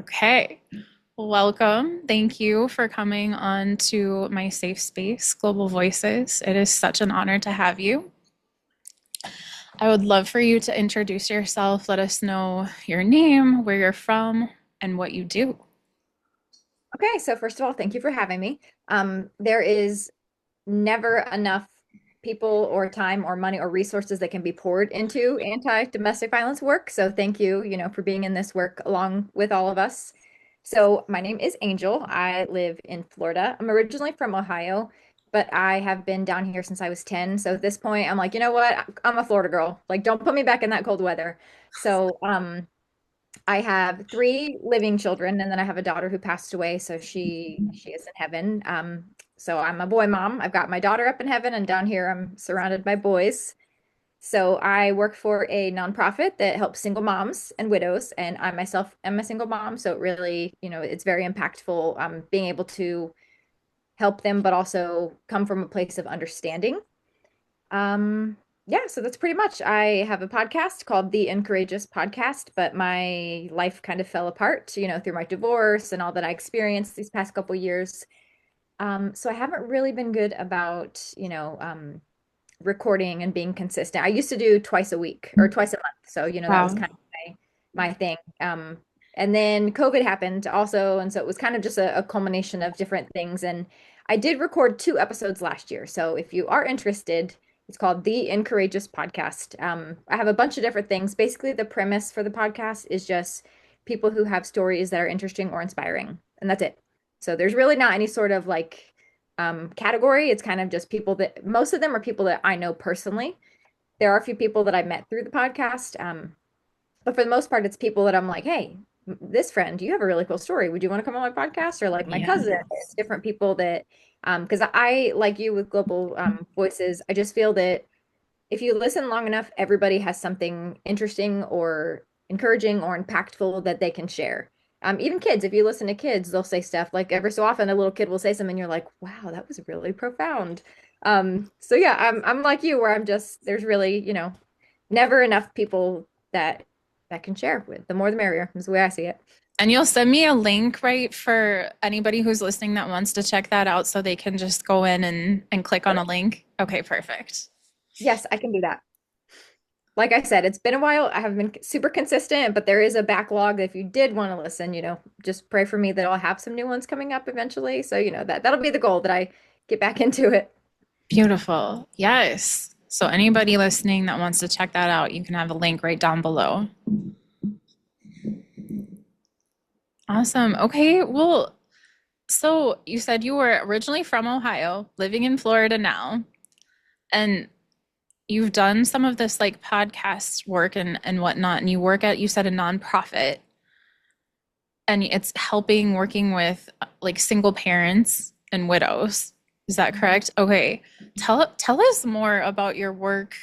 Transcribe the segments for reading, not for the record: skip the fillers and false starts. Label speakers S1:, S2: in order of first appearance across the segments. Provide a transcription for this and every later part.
S1: Okay. Welcome. Thank you for coming on to my safe space, Global Voices. It is such an honor to have you. I would love for you to introduce yourself. Let us know your name, where you're from, and what you do.
S2: Okay, so first of all, thank you for having me. There is never enough people or time or money or resources that can be poured into anti-domestic violence work. So thank you, for being in this work along with all of us. So my name is Angel. I live in Florida. I'm originally from Ohio, but I have been down here since I was 10. So at this point, I'm like, you know what? I'm a Florida girl. Like, don't put me back in that cold weather. So, I have three living children, and then I have a daughter who passed away, so she is in heaven. So I'm a boy mom. I've got my daughter up in heaven, and down here I'm surrounded by boys. So I work for a nonprofit that helps single moms and widows, and I myself am a single mom. So it really, it's very impactful, being able to help them, but also come from a place of understanding. Um, yeah, so that's pretty much. I have a podcast called the Encourageous podcast, but my life kind of fell apart, through my divorce and all that I experienced these past couple years. So I haven't really been good about, recording and being consistent. I used to do twice a week or twice a month. So, that was
S1: Wow.
S2: kind of my thing. And then COVID happened also. And so it was kind of just a culmination of different things. And I did record two episodes last year. So if you are interested, it's called the Encourageous podcast. I have a bunch of different things. Basically, the premise for the podcast is just people who have stories that are interesting or inspiring. And that's it. So there's really not any sort of like category. It's kind of just people that most of them are people that I know personally. There are a few people that I met through the podcast. But for the most part, it's people that I'm like, hey, this friend, you have a really cool story. Would you want to come on my podcast? Or like my
S1: Yeah.
S2: cousin, it's different people that, because I, like you with Global Voices, I just feel that if you listen long enough, everybody has something interesting or encouraging or impactful that they can share. Even kids, if you listen to kids, they'll say stuff like every so often a little kid will say something and you're like, wow, that was really profound. So yeah, I'm like you where I'm just there's really, never enough people that can share with. The more the merrier is the way I see it.
S1: And you'll send me a link, right, for anybody who's listening that wants to check that out so they can just go in and click on a link. Okay, perfect.
S2: Yes, I can do that. Like I said, it's been a while. I haven't been super consistent, but there is a backlog. If you did want to listen, just pray for me that I'll have some new ones coming up eventually. So, that'll be the goal that I get back into it.
S1: Beautiful. Yes. So anybody listening that wants to check that out, you can have a link right down below. Awesome. Okay. Well, so you said you were originally from Ohio, living in Florida now, and you've done some of this like podcast work and whatnot, and you work at, you said, a nonprofit, and it's helping working with like single parents and widows. Is that correct? Okay. Tell us more about your work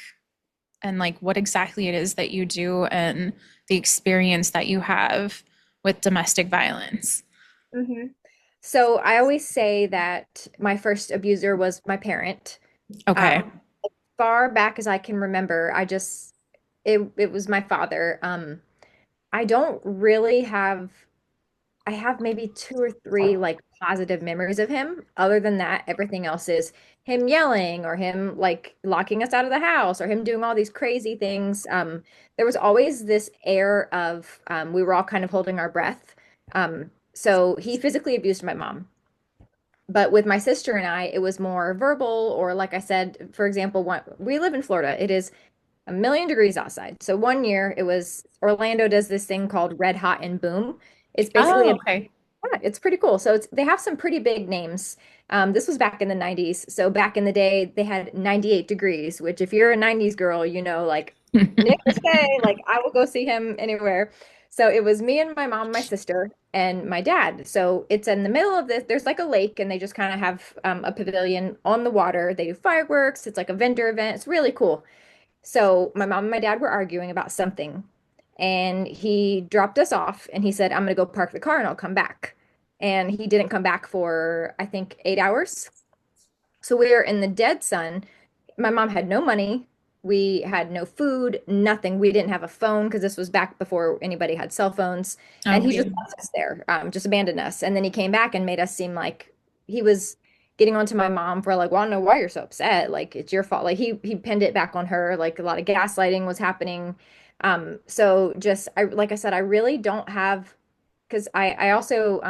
S1: and like what exactly it is that you do and the experience that you have with domestic violence.
S2: hmm So I always say that my first abuser was my parent.
S1: Okay.
S2: Um, Far back as I can remember, it was my father. I don't really have I have maybe two or three like positive memories of him. Other than that, everything else is him yelling or him like locking us out of the house or him doing all these crazy things. There was always this air of we were all kind of holding our breath. So he physically abused my mom. But with my sister and I, it was more verbal, or like I said, for example, we live in Florida. It is a million degrees outside. So one year it was Orlando does this thing called Red Hot and Boom. It's basically
S1: Oh,
S2: a
S1: okay.
S2: yeah, it's pretty cool. So they have some pretty big names. This was back in the 90s. So back in the day, they had 98 degrees, which if you're a 90s girl, like Nick Say, like I will go see him anywhere. So it was me and my mom, my sister, and my dad. So it's in the middle of this. There's like a lake, and they just kind of have a pavilion on the water. They do fireworks. It's like a vendor event. It's really cool. So my mom and my dad were arguing about something, and he dropped us off and he said, I'm going to go park the car and I'll come back. And he didn't come back for, I think, 8 hours. So we were in the dead sun. My mom had no money. We had no food, nothing. We didn't have a phone because this was back before anybody had cell phones. And he just
S1: Okay.
S2: left us there, just abandoned us. And then he came back and made us seem like he was getting onto my mom for like, well, I don't know why you're so upset. Like it's your fault. Like he pinned it back on her. Like a lot of gaslighting was happening. So just I like I said, I really don't have because I also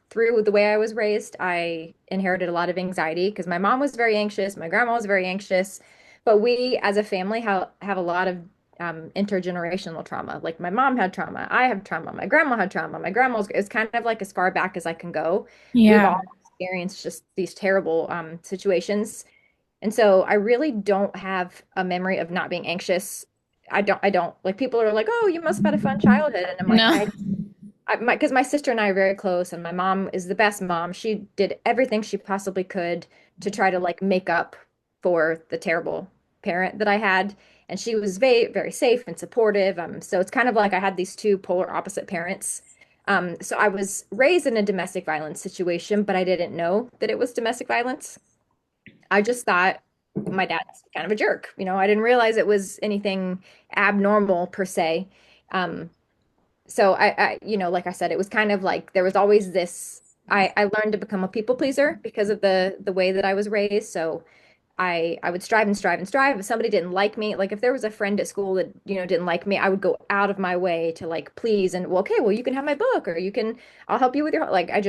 S2: through the way I was raised, I inherited a lot of anxiety because my mom was very anxious, my grandma was very anxious, but we as a family have a lot of intergenerational trauma. Like my mom had trauma, I have trauma, my grandma had trauma, my grandma's it's kind of like as far back as I can go. We've
S1: Yeah.
S2: all experienced just these terrible situations. And so I really don't have a memory of not being anxious. I don't like people are like, "Oh, you must have had a fun childhood." And I'm like,
S1: No.
S2: because my sister and I are very close, and my mom is the best mom. She did everything she possibly could to try to like make up for the terrible parent that I had, and she was very, very safe and supportive. So it's kind of like I had these two polar opposite parents. So I was raised in a domestic violence situation, but I didn't know that it was domestic violence. I just thought my dad's kind of a jerk. I didn't realize it was anything abnormal per se. Um, so like I said, it was kind of like there was always this. I learned to become a people pleaser because of the way that I was raised. So I would strive and strive and strive. If somebody didn't like me, like if there was a friend at school that didn't like me, I would go out of my way to like please and well, okay, well you can have my book or I'll help you with your like I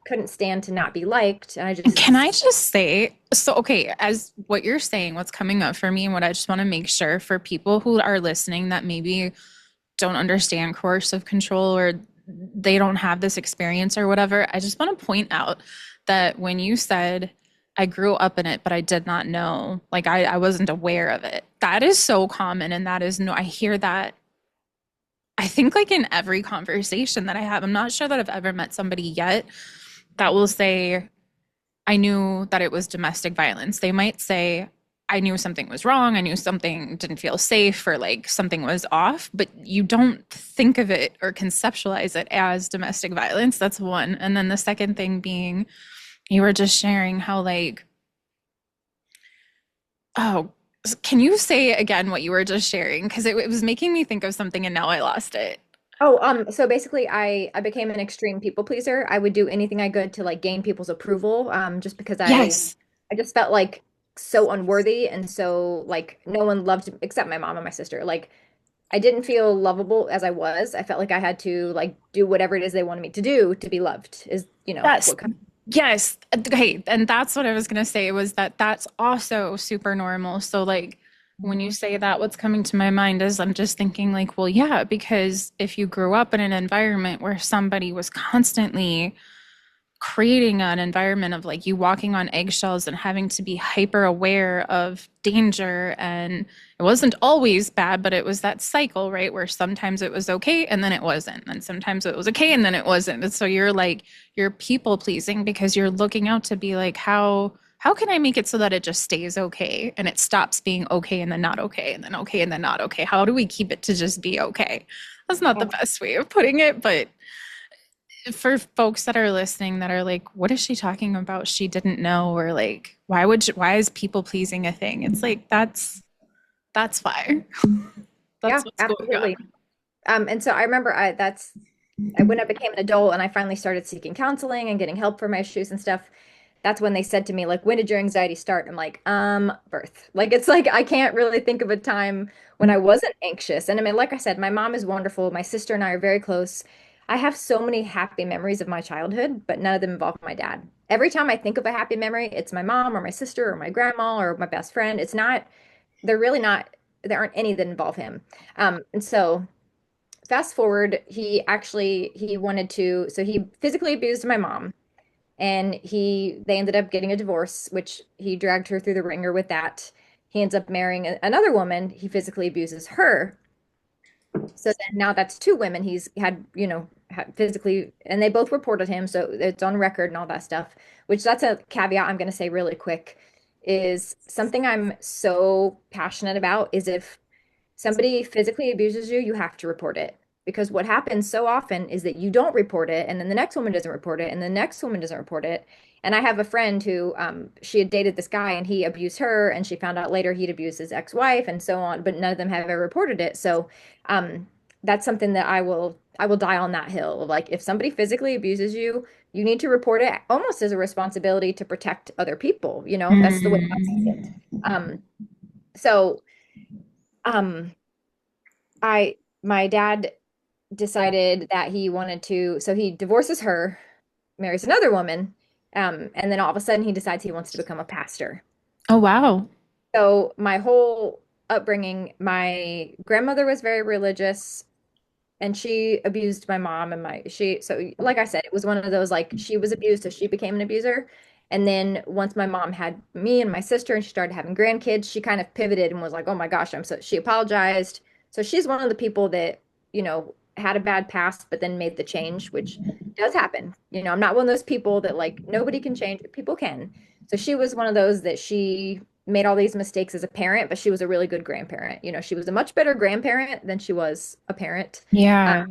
S2: couldn't stand to not be liked, and I
S1: Can
S2: just
S1: I just say, so okay, as what you're saying, what's coming up for me, and what I just want to make sure for people who are listening that maybe don't understand coercive control or they don't have this experience or whatever, I just want to point out that when you said, I grew up in it, but I did not know, like I wasn't aware of it. That is so common. And that is no, I hear that, I think like in every conversation that I have. I'm not sure that I've ever met somebody yet that will say, I knew that it was domestic violence. They might say, I knew something was wrong. I knew something didn't feel safe or like something was off, but you don't think of it or conceptualize it as domestic violence. That's one. And then the second thing being, you were just sharing how, like, oh, can you say again what you were just sharing? Because it was making me think of something and now I lost it.
S2: Oh, so basically I became an extreme people pleaser. I would do anything I could to like gain people's approval, just because
S1: Yes.
S2: I just felt like so unworthy and so like no one loved me except my mom and my sister. Like I didn't feel lovable as I was. I felt like I had to like do whatever it is they wanted me to do to be loved is,
S1: Yes.
S2: what kind
S1: Yes. Okay. And that's what I was going to say was that that's also super normal. So, like, when you say that, what's coming to my mind is I'm just thinking, like, well, yeah, because if you grew up in an environment where somebody was constantly creating an environment of like you walking on eggshells and having to be hyper aware of danger. And it wasn't always bad, but it was that cycle, right? Where sometimes it was okay and then it wasn't. And sometimes it was okay and then it wasn't. And so you're like, you're people pleasing because you're looking out to be like, how can I make it so that it just stays okay and it stops being okay and then not okay and then okay and then not okay? How do we keep it to just be okay? That's not the
S2: of
S1: best way of putting it, but for folks that are listening that are like, what is she talking about? She didn't know, or like, why is people pleasing a thing? It's like, that's why. That's
S2: Yeah,
S1: what's going
S2: absolutely.
S1: on.
S2: And so I remember when I became an adult and I finally started seeking counseling and getting help for my issues and stuff, that's when they said to me, like, when did your anxiety start? I'm like, birth. Like, it's like I can't really think of a time when I wasn't anxious. And I mean, like I said, my mom is wonderful. My sister and I are very close. I have so many happy memories of my childhood, but none of them involve my dad. Every time I think of a happy memory, it's my mom or my sister or my grandma or my best friend. It's not, they're really not, there aren't any that involve him. And so fast forward, he wanted to, so he physically abused my mom and they ended up getting a divorce, which he dragged her through the ringer with that. He ends up marrying another woman. He physically abuses her. So then now that's two women he's had, had physically, and they both reported him. So it's on record and all that stuff, which that's a caveat I'm going to say really quick is something I'm so passionate about is if somebody physically abuses you, you have to report it. Because what happens so often is that you don't report it, and then the next woman doesn't report it, and the next woman doesn't report it. And I have a friend who she had dated this guy and he abused her, and she found out later he'd abused his ex-wife and so on, but none of them have ever reported it. So um, that's something that I will die on that hill. Like if somebody physically abuses you, you need to report it almost as a responsibility to protect other people. That's the way I see it.
S1: Mm.
S2: Um, so um, I my dad decided that he wanted to, so he divorces her, marries another woman, and then all of a sudden he decides he wants to become a pastor.
S1: Oh, wow.
S2: So my whole upbringing, my grandmother was very religious and she abused my mom and so like I said, it was one of those like she was abused so she became an abuser. And then once my mom had me and my sister and she started having grandkids, she kind of pivoted and was like, "Oh my gosh, I'm so," she apologized. So she's one of the people that, had a bad past but then made the change, which does happen. I'm not one of those people that like nobody can change, but people can. So she was one of those that she made all these mistakes as a parent, but she was a really good grandparent. She was a much better grandparent than she was a parent.
S1: Yeah.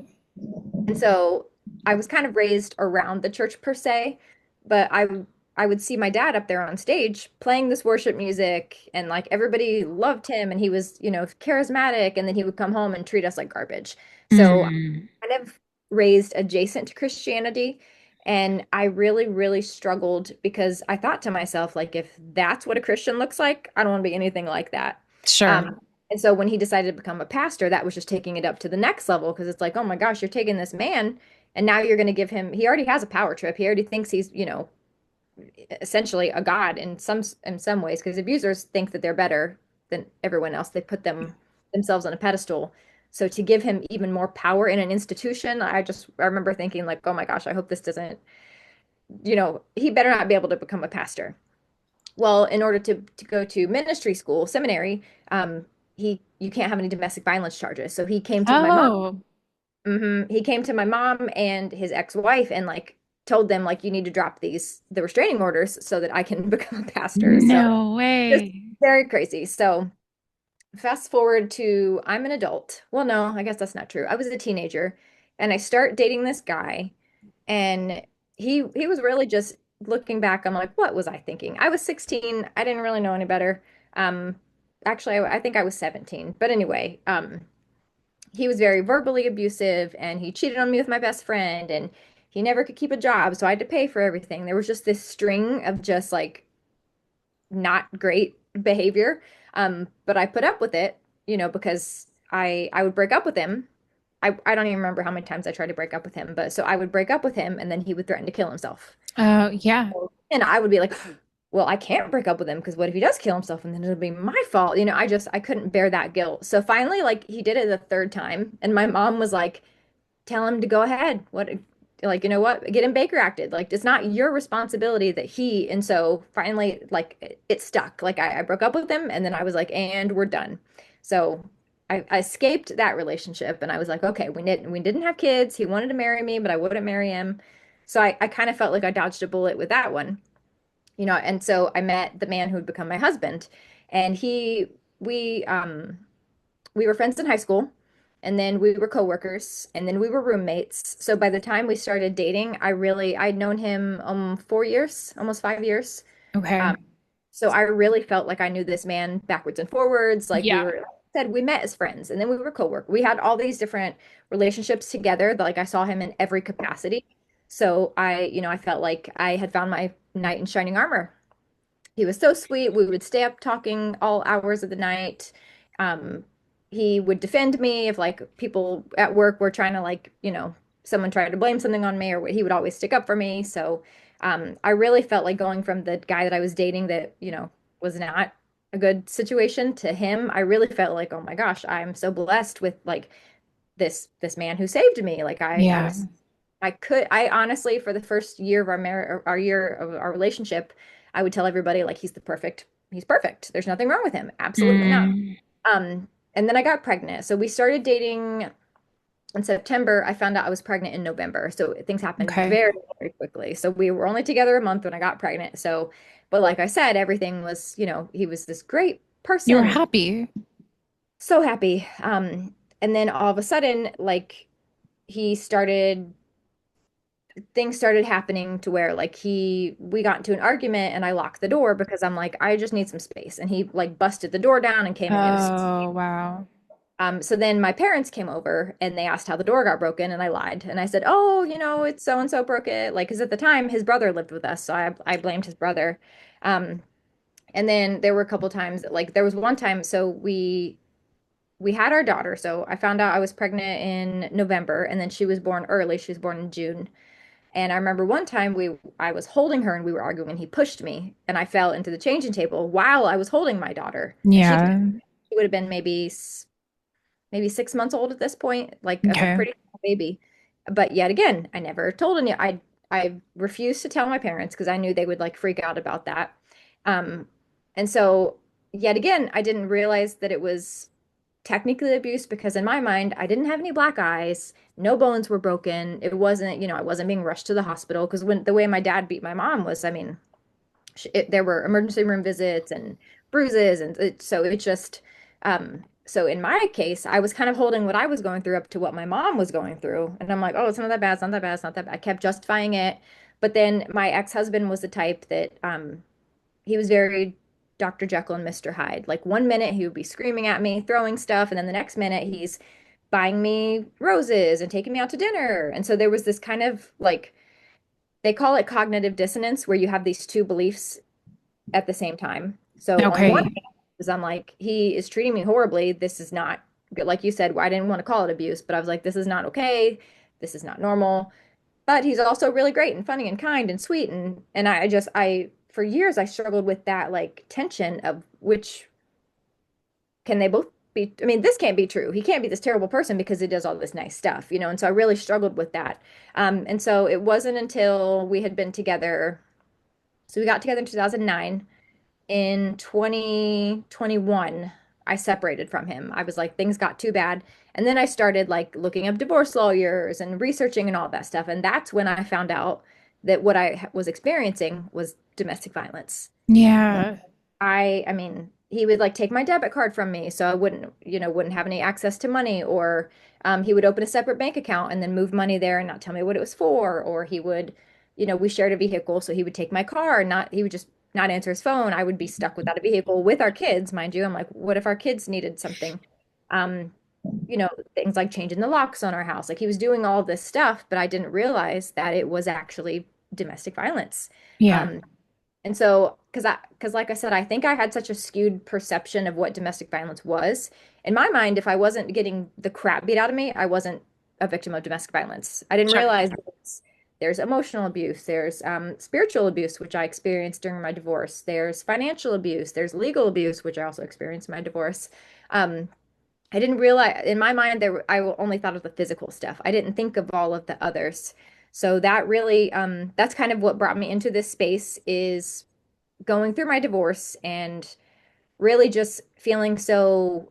S2: And so I was kind of raised around the church per se, but I would see my dad up there on stage playing this worship music and like everybody loved him and he was, charismatic, and then he would come home and treat us like garbage. So
S1: Mm.
S2: I'm kind of raised adjacent to Christianity, and I really, really struggled because I thought to myself, like, if that's what a Christian looks like, I don't want to be anything like that.
S1: Sure.
S2: And so when he decided to become a pastor, that was just taking it up to the next level because it's like, oh my gosh, you're taking this man and now you're going to give him, he already has a power trip. He already thinks he's, essentially a god in some ways because abusers think that they're better than everyone else. They put themselves on a pedestal. So to give him even more power in an institution, I remember thinking like, oh my gosh, I hope this doesn't, he better not be able to become a pastor. Well, in order to go to ministry school, seminary, you can't have any domestic violence charges. So he came to my mom.
S1: Oh,
S2: He came to my mom and his ex-wife and like told them like you need to drop the restraining orders so that I can become a pastor. So
S1: no
S2: just
S1: way.
S2: very crazy. So fast forward to I'm an adult. Well, no, I guess that's not true. I was a teenager and I start dating this guy, and he was really just looking back, I'm like, what was I thinking? I was 16. I didn't really know any better. Um, actually, I think I was 17. But anyway, he was very verbally abusive and he cheated on me with my best friend and he never could keep a job, so I had to pay for everything. There was just this string of just like not great behavior. But I put up with it, because I would break up with him. I don't even remember how many times I tried to break up with him, but so I would break up with him and then he would threaten to kill himself.
S1: Oh, yeah.
S2: And I would be like, well, I can't break up with him because what if he does kill himself and then it'll be my fault? I couldn't bear that guilt. So finally, like he did it the third time, and my mom was like, tell him to go ahead. What, like, you know what? Get him Baker acted. Like, it's not your responsibility that he. And so finally, like, it stuck. Like, I broke up with him, and then I was like, and we're done. So I escaped that relationship, and I was like, okay, we didn't have kids. He wanted to marry me, but I wouldn't marry him. So I kind of felt like I dodged a bullet with that one, and so I met the man who would become my husband, and we we were friends in high school, and then we were coworkers, and then we were roommates. So by the time we started dating, I'd known him 4 years, almost 5 years.
S1: Okay.
S2: Um, so I really felt like I knew this man backwards and forwards. Like we
S1: Yeah.
S2: were, like I said, we met as friends, and then we were coworkers. We had all these different relationships together. Like I saw him in every capacity. So I felt like I had found my knight in shining armor. He was so sweet. We would stay up talking all hours of the night. Um, he would defend me if like people at work were trying to like, someone tried to blame something on me, or he would always stick up for me. So I really felt like going from the guy that I was dating that, was not a good situation to him. I really felt like, oh my gosh, I'm so blessed with like this man who saved me. Like
S1: Yeah.
S2: I honestly, for the first year of our year of our relationship, I would tell everybody like he's perfect. There's nothing wrong with him. Absolutely not.
S1: Mm.
S2: And then I got pregnant. So we started dating in September. I found out I was pregnant in November. So things happened
S1: Okay.
S2: very, very quickly. So we were only together a month when I got pregnant. So, but like I said, everything was, he was this great
S1: You were
S2: person,
S1: happy.
S2: so happy. And then all of a sudden, like he started things started happening to where like we got into an argument and I locked the door because I'm like, I just need some space. And he like busted the door down and came in. It was
S1: Oh, wow.
S2: so then my parents came over and they asked how the door got broken, and I lied. And I said, "Oh, it's so and so broke it." Like, because at the time his brother lived with us, so I blamed his brother. Um, and then there were a couple times like there was one time, so we had our daughter. So I found out I was pregnant in November, and then she was born early. She was born in June. And I remember one time I was holding her and we were arguing, and he pushed me and I fell into the changing table while I was holding my daughter. And
S1: Yeah.
S2: she would have been maybe 6 months old at this point, like a
S1: Okay.
S2: pretty small baby. But yet again, I never told any. I refused to tell my parents because I knew they would like freak out about that. Um, and so yet again, I didn't realize that it was technically abuse because in my mind, I didn't have any black eyes, no bones were broken. It wasn't, I wasn't being rushed to the hospital because when the way my dad beat my mom was, I mean, there were emergency room visits and bruises, and so it just so in my case I was kind of holding what I was going through up to what my mom was going through, and I'm like, oh, it's not that bad, it's not that bad, it's not that bad. I kept justifying it. But then my ex-husband was the type that he was very Dr. Jekyll and Mr. Hyde. Like one minute he would be screaming at me, throwing stuff, and then the next minute he's buying me roses and taking me out to dinner. And so there was this kind of like, they call it cognitive dissonance, where you have these two beliefs at the same time. So on one
S1: Okay.
S2: hand, is I'm like, he is treating me horribly. This is not good. Like you said, I didn't want to call it abuse, but I was like, this is not okay. This is not normal. But he's also really great and funny and kind and sweet. And I for years I struggled with that like tension of which can they both be. I mean, this can't be true. He can't be this terrible person because he does all this nice stuff. And so I really struggled with that. And so it wasn't until we had been together. So we got together in 2009. In 2021, I separated from him. I was like, things got too bad. And then I started like looking up divorce lawyers and researching and all that stuff. And that's when I found out that what I was experiencing was domestic violence.
S1: Yeah.
S2: I mean, he would like take my debit card from me, so I wouldn't have any access to money, or he would open a separate bank account and then move money there and not tell me what it was for, or he would, we shared a vehicle, so he would take my car, and not he would just not answer his phone. I would be stuck without a vehicle with our kids, mind you. I'm like, what if our kids needed something? Um, things like changing the locks on our house. Like he was doing all this stuff, but I didn't realize that it was actually domestic violence.
S1: Yeah.
S2: Um, and so, because like I said, I think I had such a skewed perception of what domestic violence was. In my mind, if I wasn't getting the crap beat out of me, I wasn't a victim of domestic violence. I didn't
S1: Sure.
S2: realize that there's emotional abuse, there's spiritual abuse, which I experienced during my divorce, there's financial abuse, there's legal abuse, which I also experienced in my divorce. Um, I didn't realize in my mind I only thought of the physical stuff. I didn't think of all of the others. So that really, that's kind of what brought me into this space is going through my divorce and really just feeling so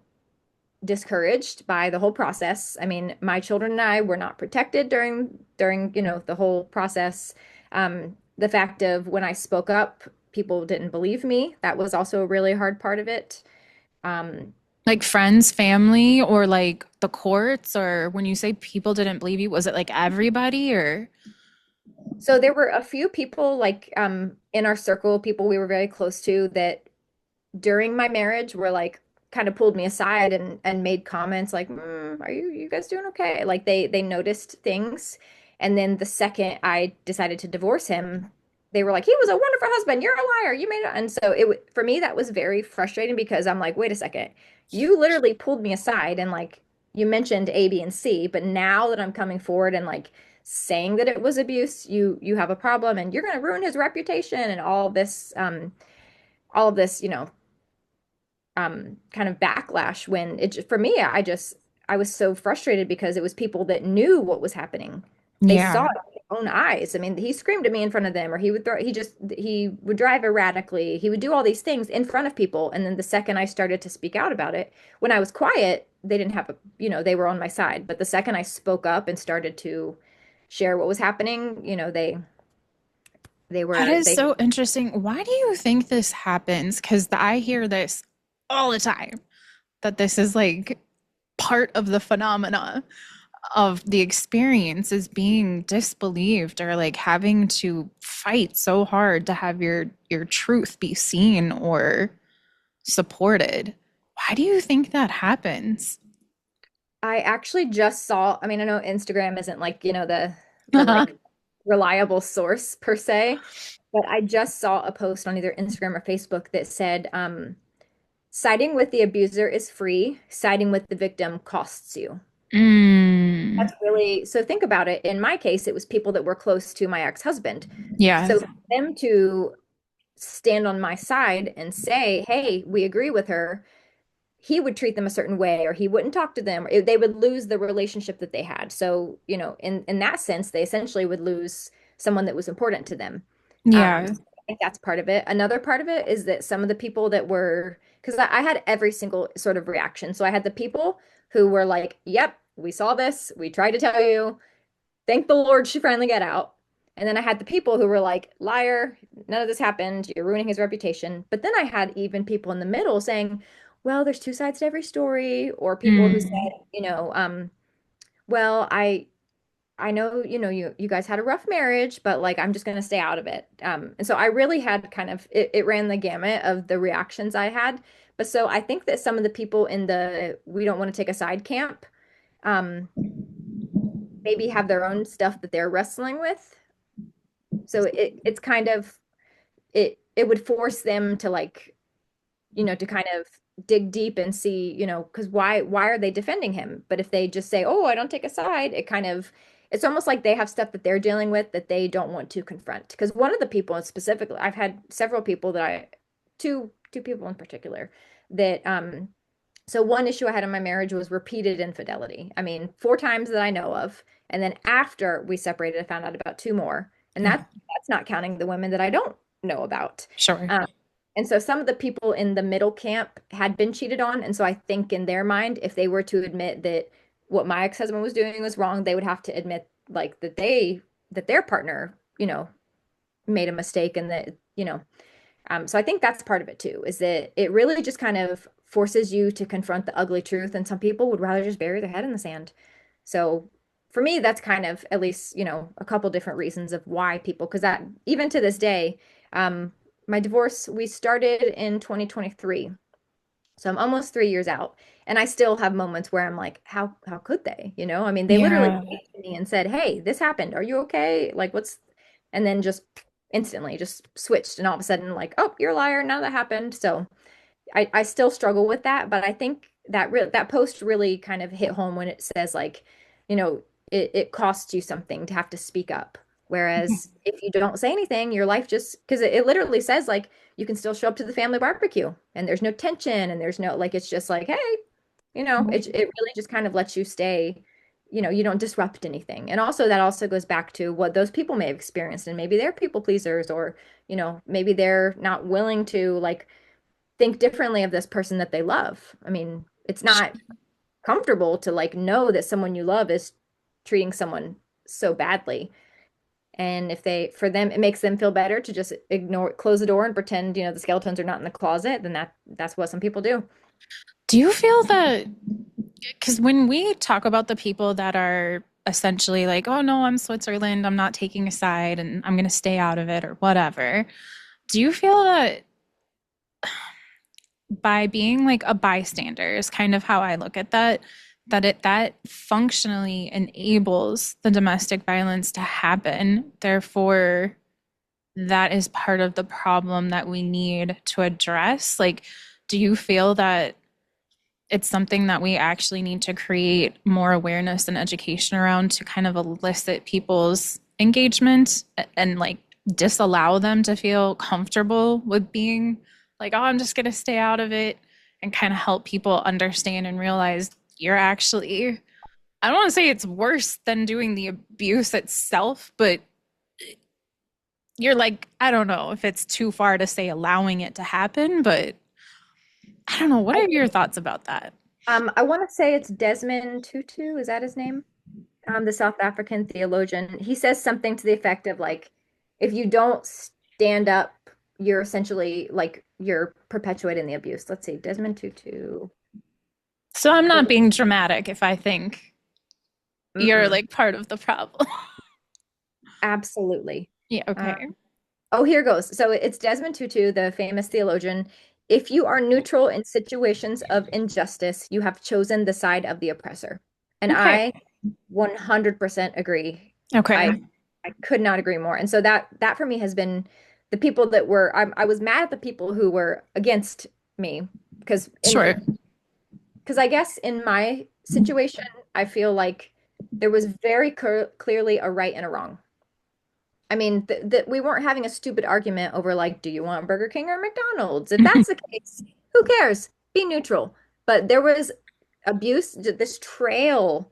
S2: discouraged by the whole process. I mean, my children and I were not protected during the whole process. The fact of when I spoke up, people didn't believe me. That was also a really hard part of it. Um,
S1: Like friends, family, or like the courts, or when you say people didn't believe you, was it like everybody or?
S2: so there were a few people like in our circle, people we were very close to that during my marriage were like kind of pulled me aside and made comments like, are you guys doing okay? Like they noticed things. And then the second I decided to divorce him, they were like, he was a wonderful husband. You're a liar. You made it. And so for me, that was very frustrating because I'm like, wait a second. You literally pulled me aside and like you mentioned A, B, and C, but now that I'm coming forward and like saying that it was abuse, you have a problem and you're going to ruin his reputation and all of this, kind of backlash when for me, I was so frustrated because it was people that knew what was happening. They saw
S1: Yeah.
S2: it with their own eyes. I mean, he screamed at me in front of them, or he would drive erratically. He would do all these things in front of people. And then the second I started to speak out about it, when I was quiet, they didn't have they were on my side. But the second I spoke up and started to share what was happening,
S1: That is
S2: they
S1: so interesting. Why do you think this happens? Because I hear this all the time that this is like part of the phenomena. of the experience is being disbelieved or like having to fight so hard to have your truth be seen or supported. Why do you think that happens?
S2: I actually just saw, I mean, I know Instagram isn't like, the like reliable source per se, but I just saw a post on either Instagram or Facebook that said, siding with the abuser is free, siding with the victim costs you.
S1: Mm,
S2: That's really, so think about it. In my case, it was people that were close to my ex-husband.
S1: yeah.
S2: So for them to stand on my side and say, hey, we agree with her, he would treat them a certain way or he wouldn't talk to them. They would lose the relationship that they had. So, in that sense, they essentially would lose someone that was important to them.
S1: Yeah.
S2: So I think that's part of it. Another part of it is that some of the people that were, because I had every single sort of reaction. So I had the people who were like, yep, we saw this. We tried to tell you. Thank the Lord she finally got out. And then I had the people who were like, liar, none of this happened. You're ruining his reputation. But then I had even people in the middle saying, well, there's two sides to every story, or people who said,
S1: Mm.
S2: well, I know, you guys had a rough marriage, but like I'm just gonna stay out of it. And so I really had kind of it ran the gamut of the reactions I had. But so I think that some of the people in the we don't want to take a side camp, um, maybe have their own stuff that they're wrestling with. So it's kind of it would force them to like, to kind of dig deep and see, because why are they defending him? But if they just say, "Oh, I don't take a side," it's almost like they have stuff that they're dealing with that they don't want to confront. Because one of the people, and specifically, I've had several people two people in particular that so one issue I had in my marriage was repeated infidelity. I mean, four times that I know of. And then after we separated, I found out about two more. And
S1: Yeah.
S2: that's not counting the women that I don't know about.
S1: Sure.
S2: Um, and so some of the people in the middle camp had been cheated on. And so I think in their mind, if they were to admit that what my ex-husband was doing was wrong, they would have to admit like that their partner, made a mistake and that, so I think that's part of it too, is that it really just kind of forces you to confront the ugly truth, and some people would rather just bury their head in the sand. So for me, that's kind of at least, a couple different reasons of why people, because that even to this day, um, my divorce, we started in 2023. So I'm almost 3 years out, and I still have moments where I'm like, how could they? I mean, they literally
S1: Yeah.
S2: came to me and said, "Hey, this happened. Are you okay? Like, what's?" And then just instantly just switched, and all of a sudden, like, "Oh, you're a liar. None of that happened." So I still struggle with that, but I think that post really kind of hit home when it says like, it costs you something to have to speak up. Whereas if you don't say anything, your life just because it literally says like you can still show up to the family barbecue and there's no tension and there's no like it's just like, hey, it really just kind of lets you stay, you don't disrupt anything. And also that also goes back to what those people may have experienced and maybe they're people pleasers or, maybe they're not willing to like think differently of this person that they love. I mean, it's not comfortable to like know that someone you love is treating someone so badly. And if they, for them, it makes them feel better to just ignore, close the door and pretend, the skeletons are not in the closet, then that's what some people do.
S1: Do you feel that because when we talk about the people that are essentially like, oh no, I'm Switzerland, I'm not taking a side and I'm going to stay out of it or whatever, do you feel that by being like a bystander is kind of how I look at that, that functionally enables the domestic violence to happen? Therefore, that is part of the problem that we need to address. Like, do you feel that it's something that we actually need to create more awareness and education around to kind of elicit people's engagement and like disallow them to feel comfortable with being like, oh, I'm just going to stay out of it and kind of help people understand and realize you're actually, I don't want to say it's worse than doing the abuse itself, but you're like, I don't know if it's too far to say allowing it to happen, but I don't know. What
S2: I
S1: are your
S2: think
S1: thoughts about that?
S2: I want to say it's Desmond Tutu, is that his name? The South African theologian. He says something to the effect of like, if you don't stand up, you're essentially like you're perpetuating the abuse. Let's see, Desmond Tutu.
S1: So I'm not being dramatic if I think. you're
S2: Mm-mm.
S1: like part of the problem.
S2: Absolutely.
S1: Yeah,
S2: Uh,
S1: okay.
S2: oh, here goes. So it's Desmond Tutu, the famous theologian. If you are neutral in situations of injustice, you have chosen the side of the oppressor. And
S1: Okay.
S2: I 100% agree. I
S1: Okay.
S2: I could not agree more. And so that for me has been the people that were I was mad at the people who were against me because
S1: Sure.
S2: I guess in my situation, I feel like there was very clearly a right and a wrong. I mean, that we weren't having a stupid argument over like, do you want Burger King or McDonald's? If that's the case, who cares? Be neutral. But there was abuse, this trail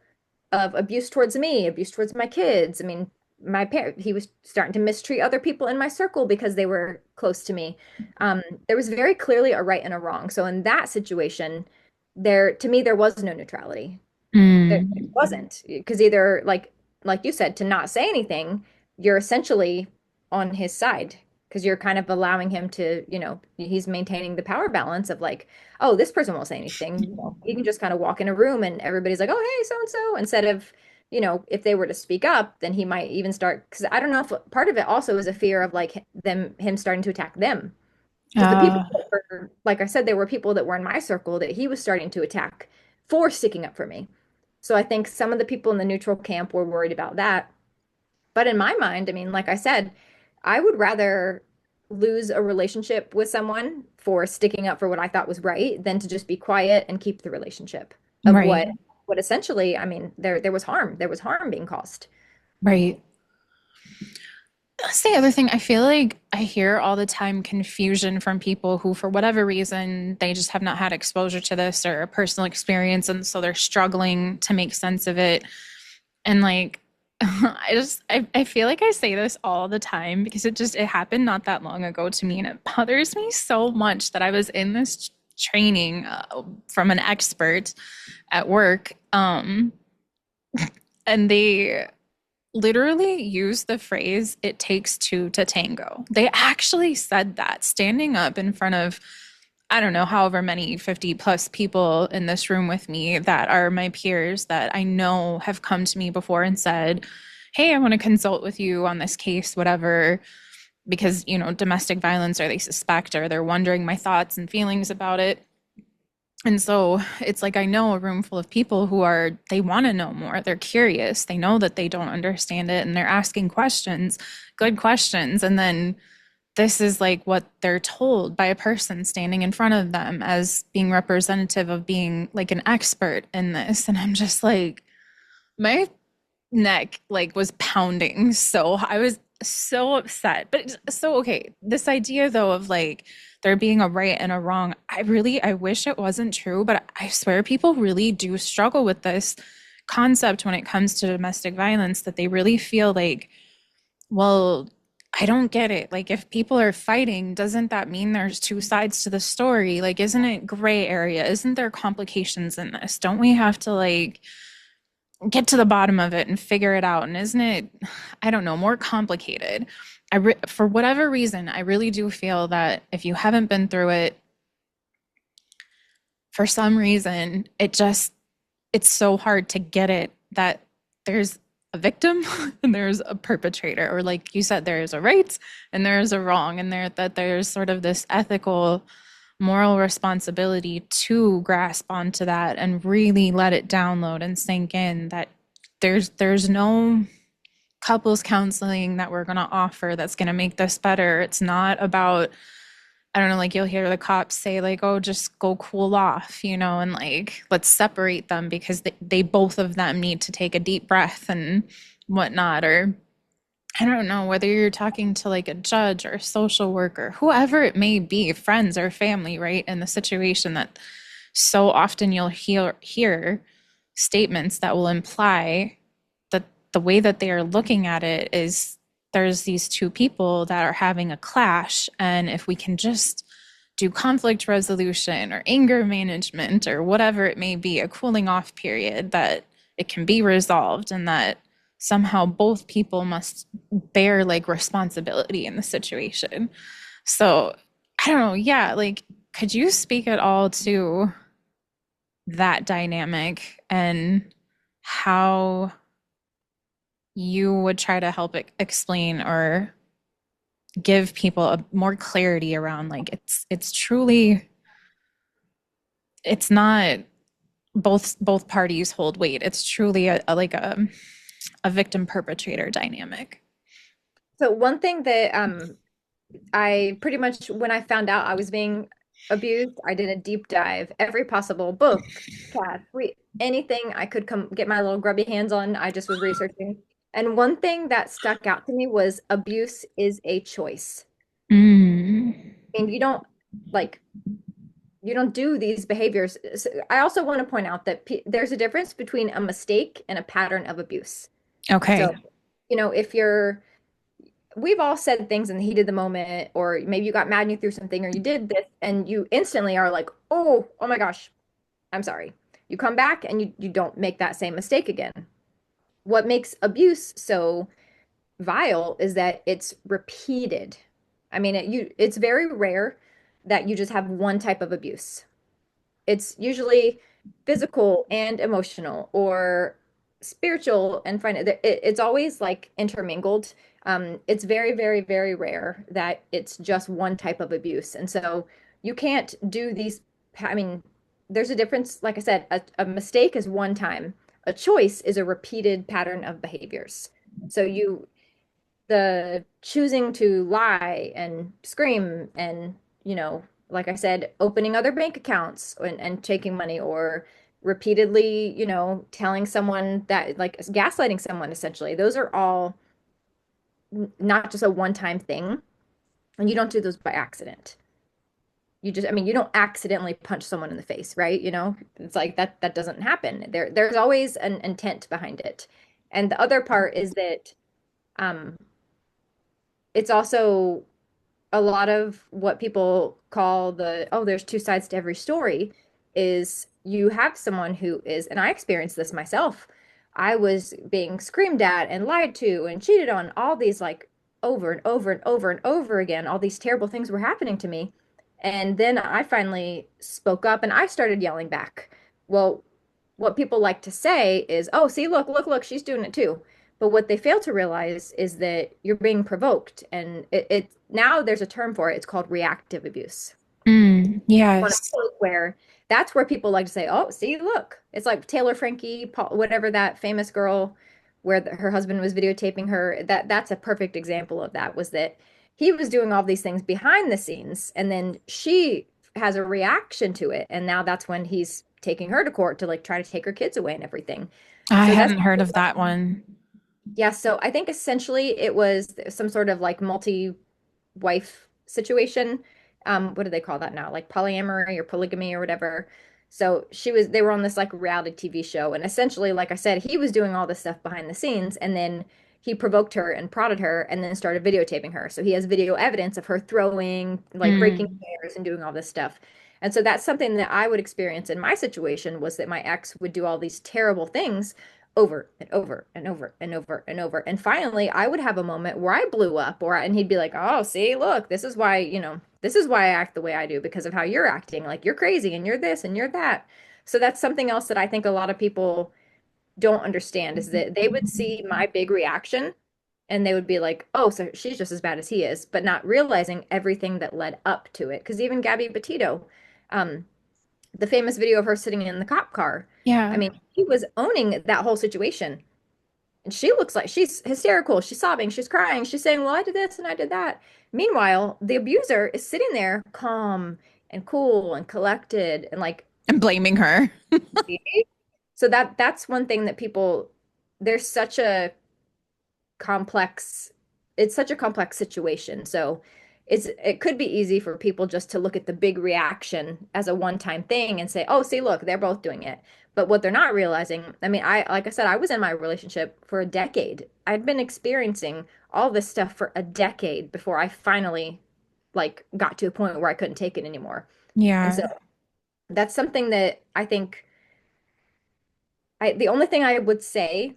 S2: of abuse towards me, abuse towards my kids. I mean, my parent, he was starting to mistreat other people in my circle because they were close to me. There was very clearly a right and a wrong. So in that situation, to me, there was no neutrality. There
S1: Mm,
S2: wasn't because either like you said, to not say anything, you're essentially on his side because you're kind of allowing him to, he's maintaining the power balance of like, oh, this person won't say anything. He can just kind of walk in a room and everybody's like, oh, hey, so and so. Instead of, if they were to speak up, then he might even start. Because I don't know if part of it also is a fear of like him starting to attack them. Because the people
S1: uh,
S2: that were, like I said, there were people that were in my circle that he was starting to attack for sticking up for me. So I think some of the people in the neutral camp were worried about that. But in my mind, I mean, like I said, I would rather lose a relationship with someone for sticking up for what I thought was right than to just be quiet and keep the relationship of
S1: right.
S2: what essentially, I mean, there was harm. There was harm being caused.
S1: Right. That's the other thing. I feel like I hear all the time confusion from people who, for whatever reason, they just have not had exposure to this or a personal experience. And so they're struggling to make sense of it. And like, I feel like I say this all the time because it happened not that long ago to me. And it bothers me so much that I was in this training from an expert at work. And they literally used the phrase, it takes two to tango. They actually said that standing up in front of, I don't know, however many 50 plus people in this room with me that are my peers that I know have come to me before and said, hey, I want to consult with you on this case, whatever, because, domestic violence or they suspect or they're wondering my thoughts and feelings about it. And so it's like I know a room full of people who they want to know more. They're curious. They know that they don't understand it and they're asking questions, good questions. And then this is like what they're told by a person standing in front of them as being representative of being like an expert in this. And I'm just like, my neck like was pounding. So I was so upset. But so okay, this idea though of like there being a right and a wrong, I wish it wasn't true, but I swear people really do struggle with this concept when it comes to domestic violence that they really feel like, well, I don't get it. Like if people are fighting, doesn't that mean there's two sides to the story? Like isn't it gray area? Isn't there complications in this? Don't we have to like get to the bottom of it and figure it out? And isn't it, I don't know, more complicated? For whatever reason, I really do feel that if you haven't been through it, for some reason, it's so hard to get it that there's a victim and there's a perpetrator, or like you said, there's a right and there's a wrong, and that there's sort of this ethical moral responsibility to grasp onto that and really let it download and sink in that there's no couples counseling that we're going to offer that's going to make this better. It's not about, I don't know, like you'll hear the cops say like, oh, just go cool off, and like let's separate them because they both of them need to take a deep breath and whatnot. Or I don't know whether you're talking to like a judge or a social worker, whoever it may be, friends or family, right? In the situation that so often you'll hear statements that will imply that the way that they are looking at it is there's these two people that are having a clash. And if we can just do conflict resolution or anger management or whatever it may be, a cooling off period, that it can be resolved and that somehow both people must bear like responsibility in the situation. So I don't know. Yeah. Like, could you speak at all to that dynamic and how? you would try to help explain or give people a more clarity around like it's truly it's not both parties hold weight. It's truly like a victim perpetrator dynamic.
S2: So one thing that I pretty much, when I found out I was being abused, I did a deep dive. Every possible book, cast, anything I could come get my little grubby hands on, I just was researching. And one thing that stuck out to me was abuse is a choice.
S1: Mm.
S2: And like you don't do these behaviors. I also want to point out that there's a difference between a mistake and a pattern of abuse.
S1: Okay.
S2: So, if we've all said things in the heat of the moment, or maybe you got mad and you threw something, or you did this, and you instantly are like, oh my gosh, I'm sorry. You come back and you don't make that same mistake again. What makes abuse so vile is that it's repeated. I mean, it's very rare that you just have one type of abuse. It's usually physical and emotional or spiritual and it's always like intermingled. It's very, very, very rare that it's just one type of abuse. And so you can't do these. I mean, there's a difference. Like I said, a mistake is one time. A choice is a repeated pattern of behaviors. So the choosing to lie and scream and, like I said, opening other bank accounts and taking money or repeatedly, telling someone that like gaslighting someone essentially. Those are all not just a one-time thing. And you don't do those by accident. I mean, you don't accidentally punch someone in the face, right? It's like that doesn't happen. There's always an intent behind it. And the other part is that um it's also a lot of what people call there's two sides to every story is you have someone who is, and I experienced this myself. I was being screamed at and lied to and cheated on, all these like over and over and over and over again. All these terrible things were happening to me. And then I finally spoke up and I started yelling back. Well, what people like to say is, oh, see, look, look, look, she's doing it too. But what they fail to realize is that you're being provoked. And now there's a term for it. It's called reactive abuse.
S1: Mm.
S2: On a
S1: Yes.
S2: point where that's where people like to say, oh, see, look. It's like Taylor Frankie, Paul, whatever that famous girl where her husband was videotaping her. That's a perfect example of that, was that he was doing all these things behind the scenes and then she has a reaction to it. And now that's when he's taking her to court to like try to take her kids away and everything.
S1: I
S2: So that's
S1: hadn't heard of that one.
S2: yeah, so I think essentially it was some sort of like multi-wife situation. What do they call that now? Like polyamory or polygamy or whatever. So they were on this like reality TV show, and essentially, like I said, he was doing all this stuff behind the scenes, and then he provoked her and prodded her, and then started videotaping her. So he has video evidence of her throwing, like breaking
S1: Mm.
S2: chairs and doing all this stuff. And so that's something that I would experience in my situation, was that my ex would do all these terrible things over and over and over and over and over. And finally, I would have a moment where I blew up, and he'd be like, "Oh, see, look, this is why I act the way I do because of how you're acting. Like you're crazy and you're this and you're that." So that's something else that I think a lot of people don't understand, is that they would see my big reaction and they would be like, "Oh, so she's just as bad as he is," but not realizing everything that led up to it. Because even Gabby Petito, um, the famous video of her sitting in the cop car. I
S1: Yeah.
S2: mean, he was owning that whole situation. And she looks like she's hysterical. She's sobbing. She's crying. She's saying, well, I did this and I did that. Meanwhile, the abuser is sitting there calm and cool and collected and like,
S1: And blaming her.
S2: see? So that's one thing that there's such a complex it's such a complex situation. So it could be easy for people just to look at the big reaction as a one-time thing and say, "Oh, see, look, they're both doing it." But what they're not realizing, I mean, like I said, I was in my relationship for a decade. I'd been experiencing all this stuff for a decade before I finally like got to a point where I couldn't take it anymore. And so
S1: Yeah.
S2: that's something that I think the only thing I would say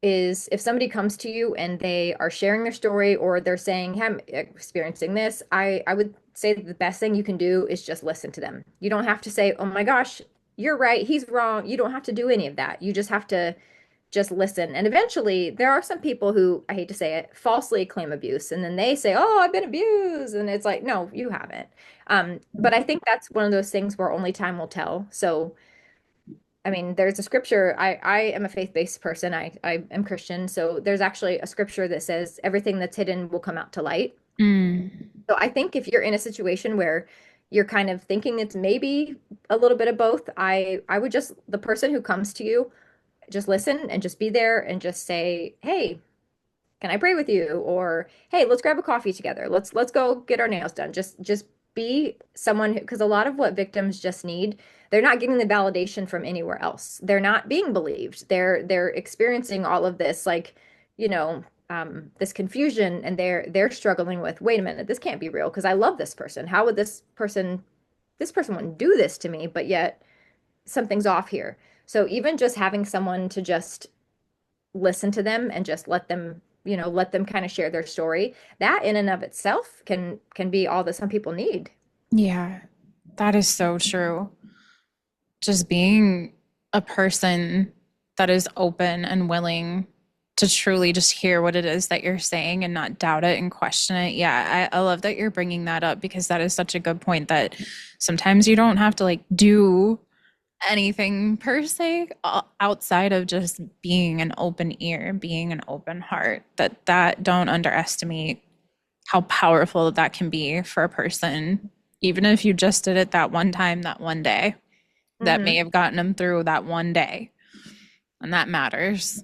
S2: is if somebody comes to you and they are sharing their story or they're saying, hey, I'm experiencing this, I would say that the best thing you can do is just listen to them. You don't have to say, oh my gosh, you're right, he's wrong. You don't have to do any of that. You just have to just listen. And eventually, there are some people who, I hate to say it, falsely claim abuse. And then they say, oh, I've been abused. And it's like, no, you haven't. But I think that's one of those things where only time will tell. So, I mean, there's a scripture. I am a faith-based person. I am Christian. So there's actually a scripture that says everything that's hidden will come out to light.
S1: Mm.
S2: So I think if you're in a situation where you're kind of thinking it's maybe a little bit of both, I would just the person who comes to you, just listen and just be there and just say, "Hey, can I pray with you?" Or, "Hey, let's grab a coffee together. Let's go get our nails done." Just be someone who, because a lot of what victims just need, they're not getting the validation from anywhere else. They're not being believed. They're experiencing all of this like, this confusion, and they're struggling with, wait a minute, this can't be real because I love this person. How would this person wouldn't do this to me, but yet something's off here. So even just having someone to just listen to them and just let them kind of share their story, that in and of itself can be all that some people need.
S1: Yeah, that is so true. Just being a person that is open and willing to truly just hear what it is that you're saying and not doubt it and question it. Yeah, I love that you're bringing that up because that is such a good point that sometimes you don't have to like do anything per se outside of just being an open ear, being an open heart. That don't underestimate how powerful that can be for a person, even if you just did it that one time, that one day, that may
S2: Hmm.
S1: have gotten them through that one day, and that matters.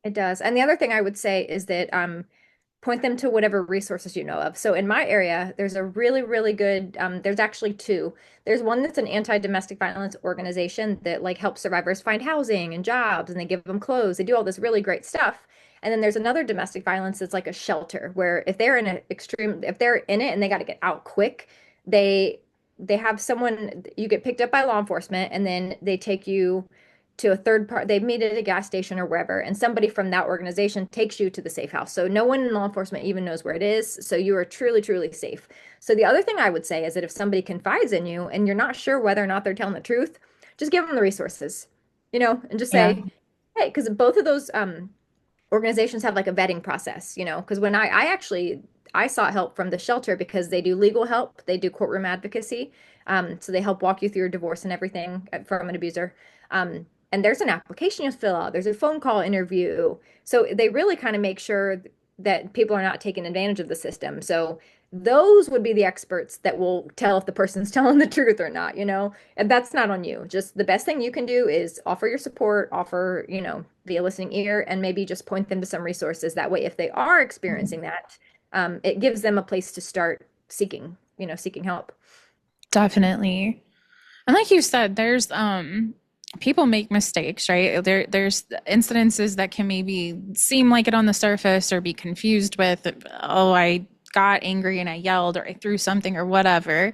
S2: It does. And the other thing I would say is that point them to whatever resources you know of. So in my area, there's a really, really good, there's actually two. There's one that's an anti-domestic violence organization that like helps survivors find housing and jobs, and they give them clothes. They do all this really great stuff. And then there's another domestic violence that's like a shelter where if they're in it and they got to get out quick, they they have someone, you get picked up by law enforcement, and then they take you to a third part. They meet at a gas station or wherever, and somebody from that organization takes you to the safe house. So no one in law enforcement even knows where it is. So you are truly, truly safe. So the other thing I would say is that if somebody confides in you and you're not sure whether or not they're telling the truth, just give them the resources, and just
S1: Yeah.
S2: say, hey, because both of those organizations have like a vetting process, because when I actually I sought help from the shelter because they do legal help, they do courtroom advocacy. So they help walk you through your divorce and everything from an abuser. And there's an application you fill out, there's a phone call interview. So they really kind of make sure that people are not taking advantage of the system. So those would be the experts that will tell if the person's telling the truth or not. And that's not on you. Just the best thing you can do is offer your support, offer, be a listening ear, and maybe just point them to some resources. That way, if they are experiencing that, it gives them a place to start seeking help.
S1: Definitely. And like you said, there's people make mistakes, right? There's incidences that can maybe seem like it on the surface or be confused with, oh, I got angry and I yelled or I threw something or whatever,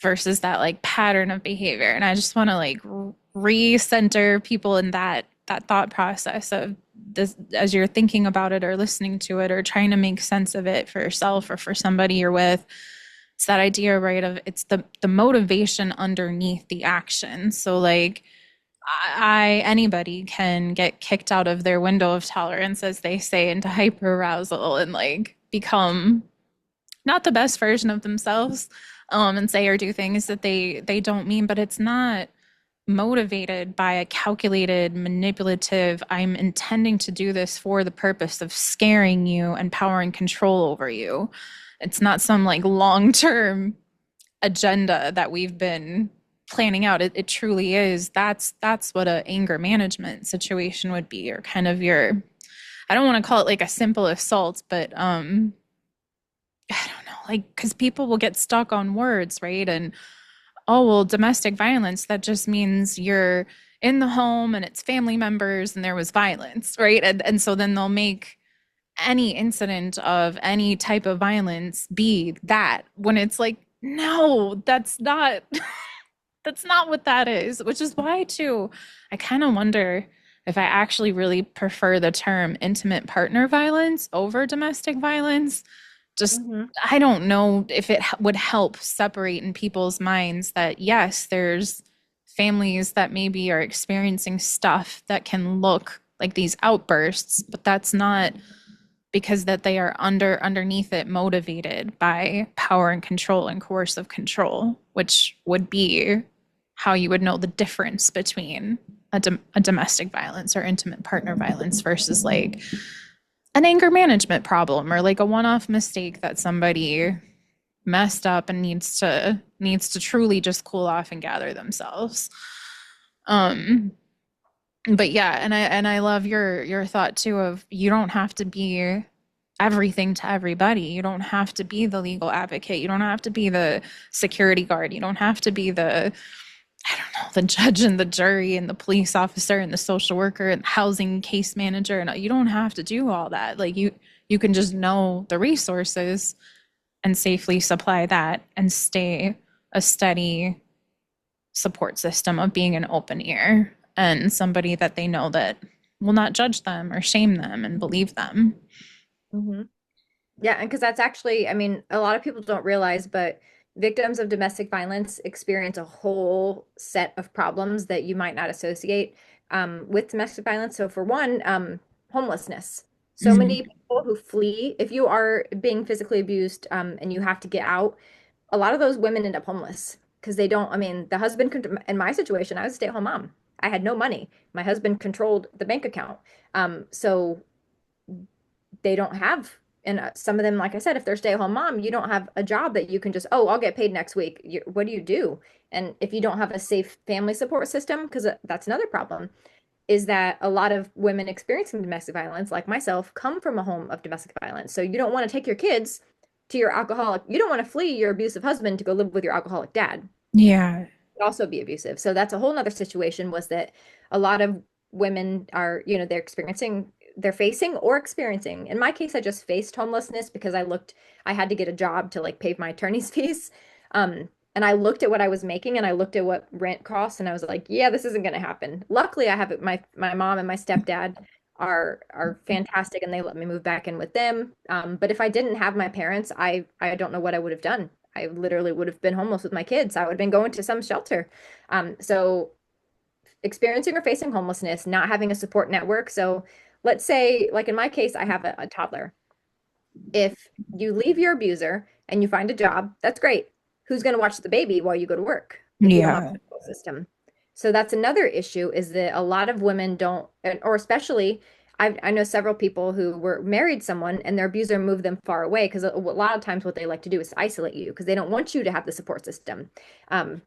S1: versus that like pattern of behavior. And I just want to like recenter people in that thought process of this as you're thinking about it or listening to it or trying to make sense of it for yourself or for somebody you're with. It's that idea, right, of it's the motivation underneath the action. So like I anybody can get kicked out of their window of tolerance, as they say, into hyperarousal and like become not the best version of themselves, and say or do things that they don't mean, but it's not motivated by a calculated, manipulative, I'm intending to do this for the purpose of scaring you and powering control over you. It's not some like long-term agenda that we've been planning out. It truly is. That's what a anger management situation would be, or kind of your, I don't want to call it like a simple assault, but I don't know, like because people will get stuck on words, right? And oh, well, domestic violence, that just means you're in the home and it's family members and there was violence, right? And so then they'll make any incident of any type of violence be that, when it's like, no, that's not that's not what that is, which is why too I kind of wonder if I actually really prefer the term intimate partner violence over domestic violence. Just
S2: Hmm.
S1: I don't know if it would help separate in people's minds that yes, there's families that maybe are experiencing stuff that can look like these outbursts, but that's not because that they are underneath it motivated by power and control and coercive control, which would be how you would know the difference between a domestic violence or intimate partner violence versus like an anger management problem or like a one-off mistake that somebody messed up and needs to truly just cool off and gather themselves. um but yeah, and I love your thought too of you don't have to be everything to everybody. You don't have to be the legal advocate. You don't have to be the security guard. You don't have to be the, I don't know, the judge and the jury and the police officer and the social worker and the housing case manager. And you don't have to do all that. Like you can just know the resources and safely supply that and stay a steady support system of being an open ear and somebody that they know that will not judge them or shame them and believe them.
S2: Hmm. Yeah, and because that's actually, I mean, a lot of people don't realize, but victims of domestic violence experience a whole set of problems that you might not associate with domestic violence. So, for one, homelessness. So
S1: Mm,
S2: many people who flee, if you are being physically abused and you have to get out, a lot of those women end up homeless because they don't, I mean, the husband, in my situation, I was a stay-at-home mom. I had no money. My husband controlled the bank account. So they don't have, and some of them, like I said, if they're stay-at-home mom, you don't have a job that you can just, oh, I'll get paid next week. What do you do? And if you don't have a safe family support system, because that's another problem, is that a lot of women experiencing domestic violence, like myself, come from a home of domestic violence. So you don't want to take your kids to your alcoholic, you don't want to flee your abusive husband to go live with your alcoholic dad.
S1: yeah.
S2: Also be abusive. So that's a whole nother situation, was that a lot of women are, they're facing or experiencing. In my case, I just faced homelessness because I had to get a job to like pay my attorney's fees. And I looked at what I was making and I looked at what rent costs and I was like, yeah, this isn't going to happen. Luckily, I have it, my mom and my stepdad are fantastic and they let me move back in with them. But if I didn't have my parents, I don't know what I would have done. I literally would have been homeless with my kids. I would have been going to some shelter. So experiencing or facing homelessness, not having a support network. So let's say, like in my case, I have a toddler. If you leave your abuser and you find a job, that's great. Who's going to watch the baby while you go to work if you don't have a
S1: Yeah.
S2: support system? So that's another issue, is that a lot of women don't, or especially, I know several people who were married someone and their abuser moved them far away because a lot of times what they like to do is isolate you because they don't want you to have the support system. Um,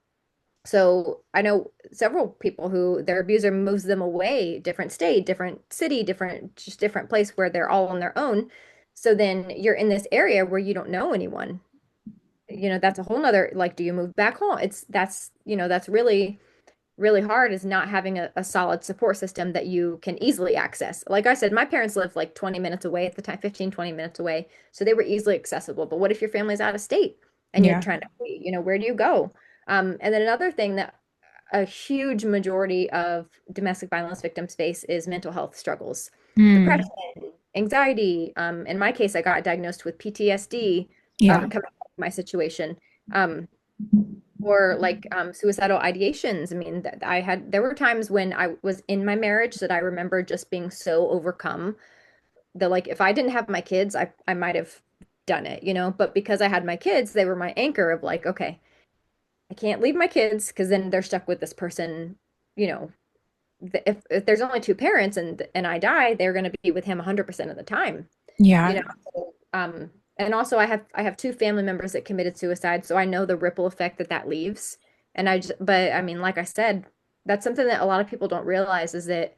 S2: so I know several people who their abuser moves them away, different state, different city, just different place where they're all on their own. So then you're in this area where you don't know anyone. That's a whole nother, like, do you move back home? That's really, really hard, is not having a solid support system that you can easily access. Like I said, my parents lived like 20 minutes away at the time, 15, 20 minutes away. So they were easily accessible. But what if your family's out of state and you're
S1: Yeah.
S2: trying to, where do you go? And then another thing that a huge majority of domestic violence victims face is mental health struggles, depression,
S1: Mm,
S2: anxiety. In my case, I got diagnosed with PTSD
S1: yeah.
S2: coming from my situation. Or like suicidal ideations. I mean, there were times when I was in my marriage that I remember just being so overcome that, like, if I didn't have my kids, I might have done it. But because I had my kids, they were my anchor of like, okay, I can't leave my kids because then they're stuck with this person. You know, if there's only two parents and I die, they're going to be with him 100% of the time. you
S1: Yeah.
S2: know so, and also I have two family members that committed suicide, so I know the ripple effect that leaves. But I mean, like I said, that's something that a lot of people don't realize, is that,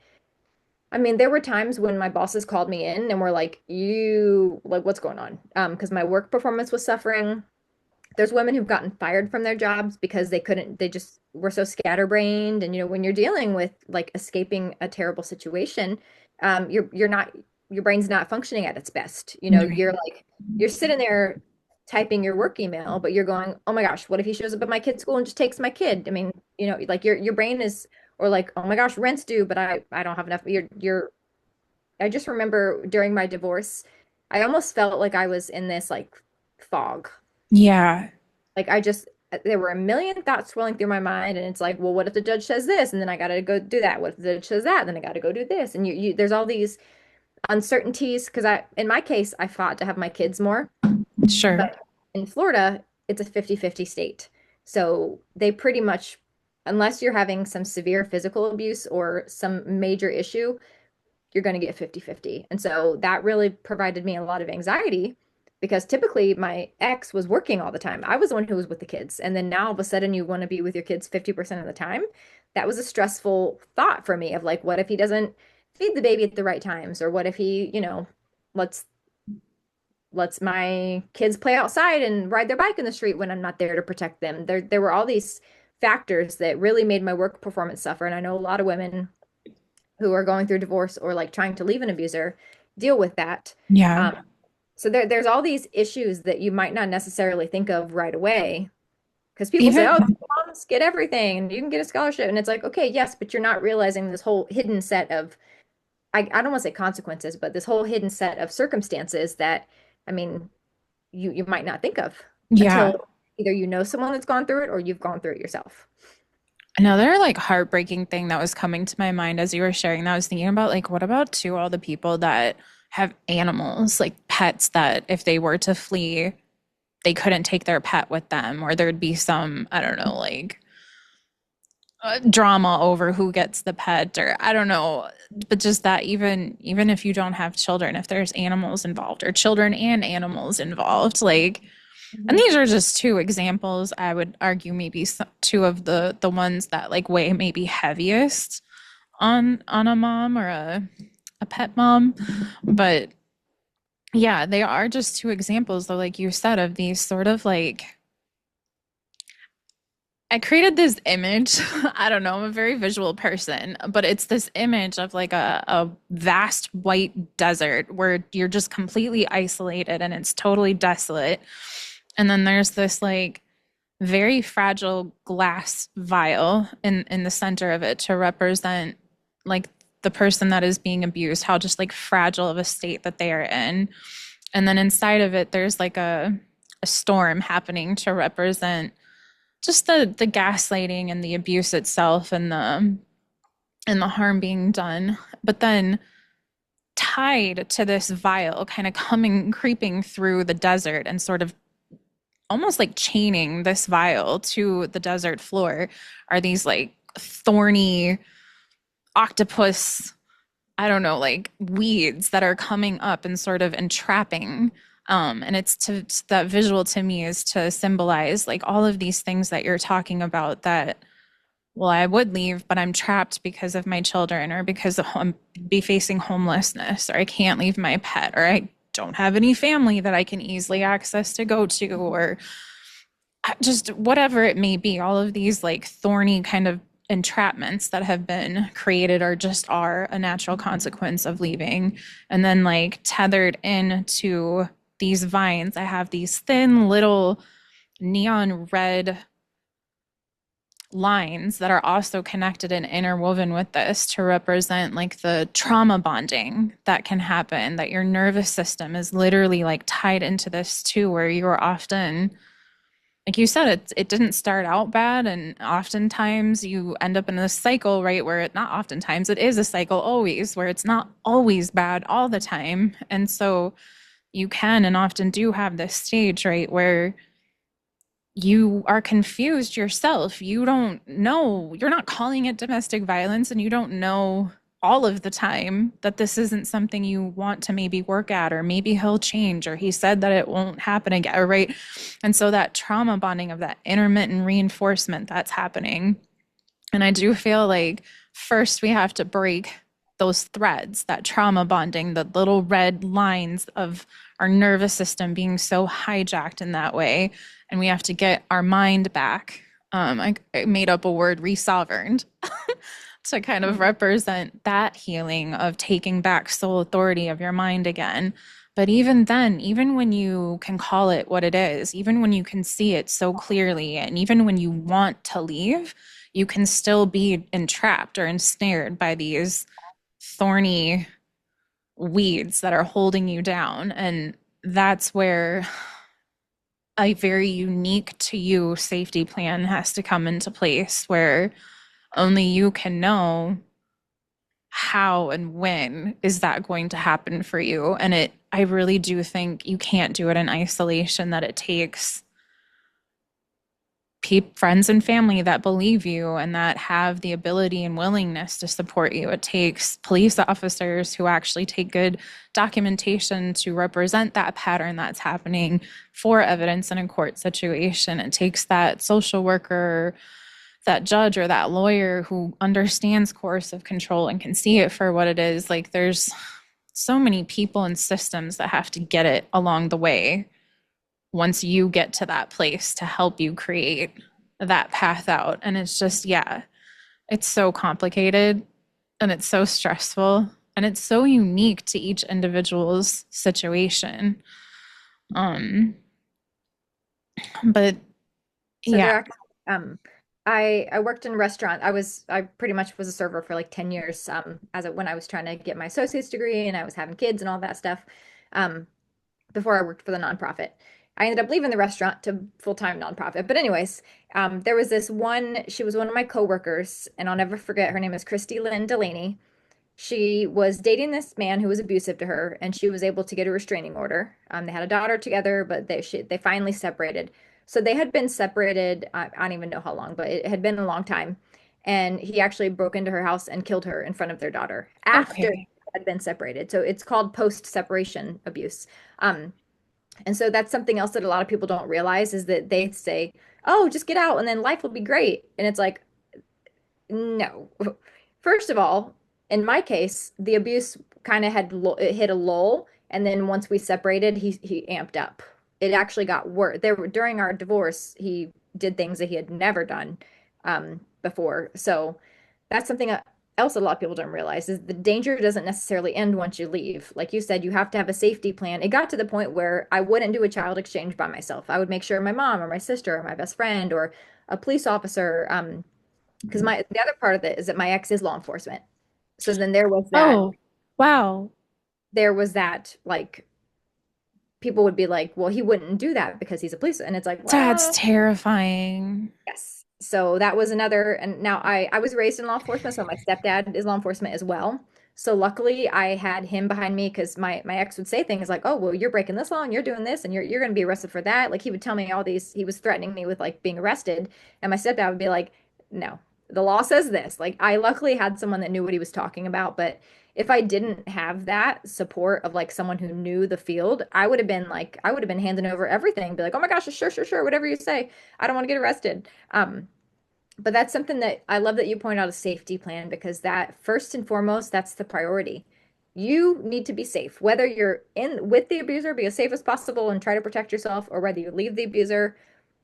S2: I mean, there were times when my bosses called me in and were like, you, like, what's going on? Because my work performance was suffering. There's women who've gotten fired from their jobs because they just were so scatterbrained. And when you're dealing with like escaping a terrible situation, you're not, your brain's not functioning at its best.
S1: Right.
S2: You're sitting there typing your work email, but you're going, oh my gosh, what if he shows up at my kid's school and just takes my kid? I mean, like your brain is, or like, oh my gosh, rent's due, but I don't have enough. I just remember during my divorce, I almost felt like I was in this like fog.
S1: Yeah.
S2: Like I just there were a million thoughts swirling through my mind, and it's like, well, what if the judge says this, and then I got to go do that? What if the judge says that, then I got to go do this? And there's all these uncertainties because in my case, I fought to have my kids more,
S1: Sure.
S2: but in Florida, it's a 50-50 state. So they pretty much, unless you're having some severe physical abuse or some major issue, you're going to get 50-50. And so that really provided me a lot of anxiety because typically my ex was working all the time. I was the one who was with the kids. And then now all of a sudden you want to be with your kids 50% of the time. That was a stressful thought for me of like, what if he doesn't feed the baby at the right times? Or what if he, lets lets my kids play outside and ride their bike in the street when I'm not there to protect them. There were all these factors that really made my work performance suffer. And I know a lot of women who are going through divorce or like trying to leave an abuser deal with that.
S1: Yeah.
S2: Um, so there's all these issues that you might not necessarily think of right away because people say, oh,
S1: Even,
S2: moms get everything and you can get a scholarship. And it's like, okay, yes, but you're not realizing this whole hidden set of, I don't want to say consequences, but this whole hidden set of circumstances that, I mean, you might not think of
S1: yeah.
S2: until either you know someone that's gone through it or you've gone through it yourself.
S1: Another like heartbreaking thing that was coming to my mind as you were sharing that, I was thinking about like, what about too all the people that have animals, like pets, that if they were to flee, they couldn't take their pet with them, or there'd be some, I don't know, like drama over who gets the pet, or I don't know, but just that even if you don't have children, if there's animals involved or children and animals involved, like, and
S2: Mhm.
S1: these are just two examples. I would argue maybe two of the ones that like weigh maybe heaviest on a mom or a pet mom. But yeah, they are just two examples though, like you said, of these sort of like I created this image. I don't know, I'm a very visual person, but it's this image of like a vast white desert where you're just completely isolated and it's totally desolate. And then there's this like very fragile glass vial in the center of it to represent like the person that is being abused, how just like fragile of a state that they are in. And then inside of it, there's like a storm happening to represent just the gaslighting and the abuse itself and the harm being done. But then tied to this vial, kind of coming creeping through the desert and sort of almost like chaining this vial to the desert floor are these like thorny octopus, I don't know, like weeds that are coming up and sort of entrapping. And it's that visual to me is to symbolize like all of these things that you're talking about that, well, I would leave, but I'm trapped because of my children or because I'm be facing homelessness or I can't leave my pet or I don't have any family that I can easily access to go to or just whatever it may be, all of these like thorny kind of entrapments that have been created or just are a natural consequence of leaving. And then like tethered into these vines, I have these thin little neon red lines that are also connected and interwoven with this to represent like the trauma bonding that can happen, that your nervous system is literally like tied into this too, where you're often like you said, it didn't start out bad, and oftentimes you end up in this cycle, right? Where it not oftentimes it is a cycle always, where it's not always bad all the time, and so you can and often do have this stage, right, where you are confused yourself. You don't know, you're not calling it domestic violence, and you don't know all of the time that this isn't something you want to maybe work at, or maybe he'll change, or he said that it won't happen again, right? And so that trauma bonding of that intermittent reinforcement that's happening. And I do feel like first we have to break those threads, that trauma bonding, the little red lines of our nervous system being so hijacked in that way. And we have to get our mind back. I made up a word, resovereigned, to kind of represent that healing of taking back sole authority of your mind again. But even then, even when you can call it what it is, even when you can see it so clearly, and even when you want to leave, you can still be entrapped or ensnared by these thorny weeds that are holding you down. And that's where a very unique to you safety plan has to come into place where only you can know how and when is that going to happen for you. And I really do think you can't do it in isolation, that it takes friends and family that believe you and that have the ability and willingness to support you. It takes police officers who actually take good documentation to represent that pattern that's happening for evidence in a court situation. It takes that social worker, that judge, or that lawyer who understands coercive control and can see it for what it is. Like, there's so many people and systems that have to get it along the way once you get to that place to help you create that path out. And it's just, yeah, it's so complicated and it's so stressful and it's so unique to each individual's situation. Um, but
S2: So
S1: yeah,
S2: there actually, I worked in a restaurant. I pretty much was a server for like 10 years, when I was trying to get my associate's degree and I was having kids and all that stuff, um, before I worked for the nonprofit. I ended up leaving the restaurant to full-time nonprofit. But anyways, there was this one, she was one of my coworkers, and I'll never forget, her name is Christy Lynn Delaney. She was dating this man who was abusive to her, and she was able to get a restraining order. They had a daughter together, but they finally separated. So they had been separated, I don't even know how long, but it had been a long time. And he actually broke into her house and killed her in front of their daughter after they
S1: okay.
S2: had been separated. So it's called post-separation abuse. And so that's something else that a lot of people don't realize is that they say, "Oh, just get out and then life will be great." And it's like, no. First of all, in my case, the abuse kind of it hit a lull, and then once we separated, he amped up. It actually got worse. During our divorce, he did things that he had never done before. So that's something else a lot of people don't realize is the danger doesn't necessarily end once you leave. Like you said, you have to have a safety plan. It got to the point where I wouldn't do a child exchange by myself. I would make sure my mom or my sister or my best friend or a police officer, because my the other part of it is that my ex is law enforcement. So then
S1: Oh, wow.
S2: there was that like people would be like, well, he wouldn't do that because he's a police. And it's like,
S1: That's
S2: well,
S1: terrifying.
S2: yes. So that was another, and now I was raised in law enforcement, so my stepdad is law enforcement as well. So luckily I had him behind me because my ex would say things like, "Oh, well, you're breaking this law and you're doing this and you're going to be arrested for that." Like he would tell me all these, he was threatening me with like being arrested, and my stepdad would be like, "No, the law says this." Like I luckily had someone that knew what he was talking about, but if I didn't have that support of like someone who knew the field, I would have been handing over everything, be like, "Oh my gosh, sure, sure, sure, whatever you say. I don't want to get arrested." But that's something that I love that you point out a safety plan because that first and foremost, that's the priority. You need to be safe, whether you're in with the abuser, be as safe as possible and try to protect yourself, or whether you leave the abuser,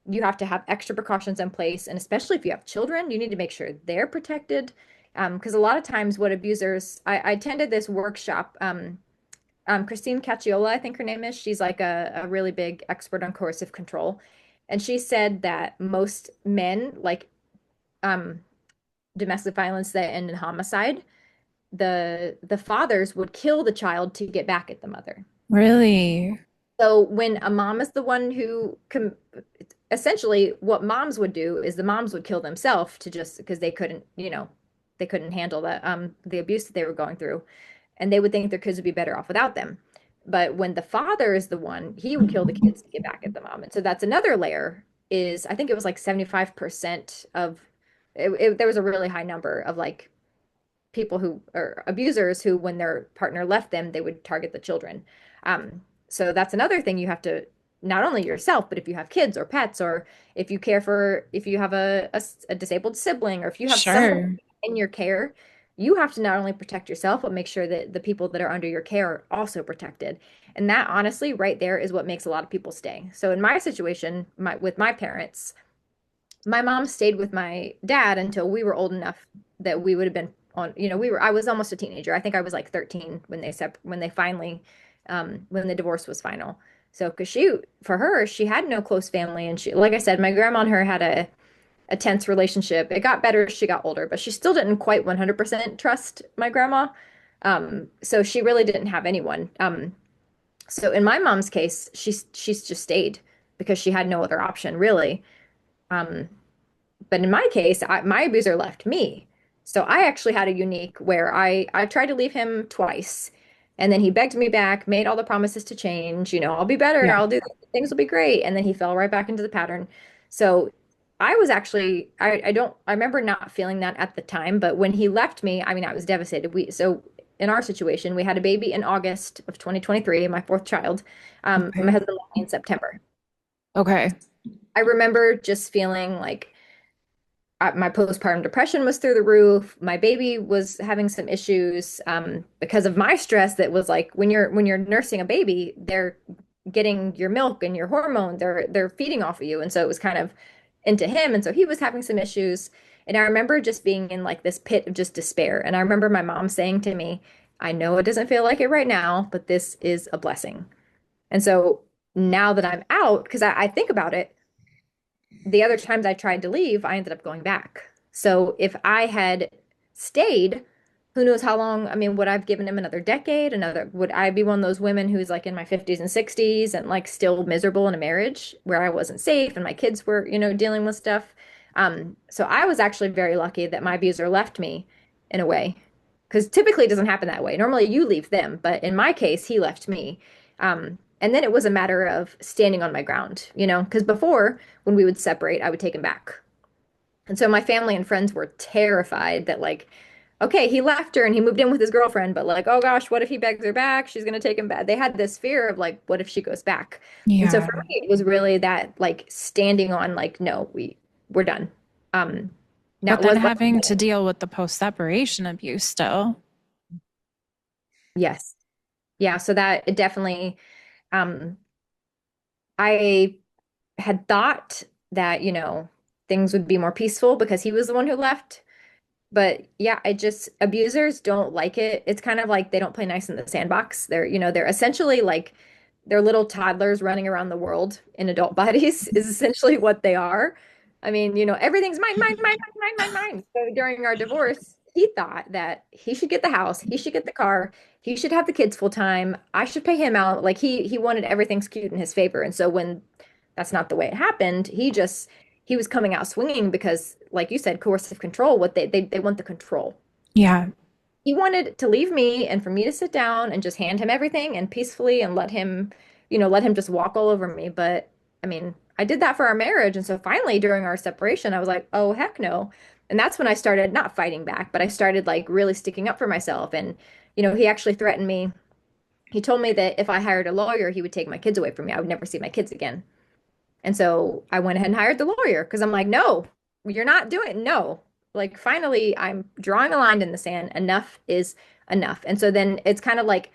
S2: you have to have extra precautions in place. And especially if you have children, you need to make sure they're protected. Because a lot of times, what abusers, I attended this workshop. Christine Cacciola, I think her name is. She's like a really big expert on coercive control. And she said that most men, like um, domestic violence that end in homicide, the fathers would kill the child to get back at the mother.
S1: Really?
S2: So when a mom is the one who essentially what moms would do is the moms would kill themselves to just because they couldn't, they couldn't handle the abuse that they were going through, and they would think their kids would be better off without them. But when the father is the one, he would kill the kids to get back at the mom. And so that's another layer is I think it was like 75% of there was a really high number of like people who are abusers who, when their partner left them, they would target the children. So that's another thing you have to not only yourself, but if you have kids or pets, or if you have a disabled sibling, or if you have someone
S1: Sure.
S2: in your care, you have to not only protect yourself, but make sure that the people that are under your care are also protected. And that honestly, right there, is what makes a lot of people stay. So in my situation, with my parents, my mom stayed with my dad until we were old enough that we would have been on, I was almost a teenager. I think I was like 13 when they finally, when the divorce was final. So, because for her, she had no close family. And like I said, my grandma and her had a tense relationship. It got better as she got older, but she still didn't quite 100% trust my grandma. So she really didn't have anyone. So in my mom's case, she's just stayed. because she had no other option, really. Um, but in my case, my abuser left me. So I actually had a unique where I tried to leave him twice. And then he begged me back, made all the promises to change, I'll be better,
S1: Yeah.
S2: I'll do things will be great. And then he fell right back into the pattern. So I was actually I remember not feeling that at the time, but when he left me, I mean, I was devastated. So in our situation, we had a baby in August of 2023, my fourth child. My
S1: Okay.
S2: husband left me in September.
S1: Okay.
S2: I remember just feeling like my postpartum depression was through the roof. My baby was having some issues because of my stress. That was like when you're nursing a baby, they're getting your milk and your hormone. They're feeding off of you, and so it was kind of into him. And so he was having some issues. And I remember just being in like this pit of just despair. And I remember my mom saying to me, "I know it doesn't feel like it right now, but this is a blessing." And so now that I'm out, because I think about it, the other times I tried to leave, I ended up going back. So if I had stayed, who knows how long? I mean, would I've given him another decade? Would I be one of those women who's like in my 50s and 60s and like still miserable in a marriage where I wasn't safe and my kids were, dealing with stuff? So I was actually very lucky that my abuser left me in a way, because typically it doesn't happen that way. Normally you leave them, but in my case, he left me. And then it was a matter of standing on my ground, because before, when we would separate, I would take him back. And so my family and friends were terrified that, like, okay, he left her and he moved in with his girlfriend, but like, oh gosh, what if he begs her back? She's going to take him back. They had this fear of like, what if she goes back? And so for
S1: Yeah.
S2: me, it was really that like standing on like, no, we're done. Um, now
S1: But
S2: it
S1: then
S2: was
S1: having to deal with the post-separation abuse still.
S2: yes. Yeah, so that it definitely um I had thought that, things would be more peaceful because he was the one who left. But yeah, I just abusers don't like it. It's kind of like they don't play nice in the sandbox. They're essentially like they're little toddlers running around the world in adult bodies is essentially what they are. I mean, everything's mine, mine, mine, mine, mine, mine, mine. So during our divorce, he thought that he should get the house, he should get the car, he should have the kids full time. I should pay him out. Like he wanted everything skewed in his favor. And so when that's not the way it happened, he was coming out swinging because, like you said, coercive control. What they want the control.
S1: Yeah.
S2: He wanted to leave me and for me to sit down and just hand him everything and peacefully and let him just walk all over me. But I mean, I did that for our marriage. And so finally, during our separation, I was like, oh, heck no. And that's when I started not fighting back, but I started like really sticking up for myself. And, he actually threatened me. He told me that if I hired a lawyer, he would take my kids away from me. I would never see my kids again. And so I went ahead and hired the lawyer because I'm like, no, you're not doing it. No. Like finally, I'm drawing a line in the sand. Enough is enough. And so then it's kind of like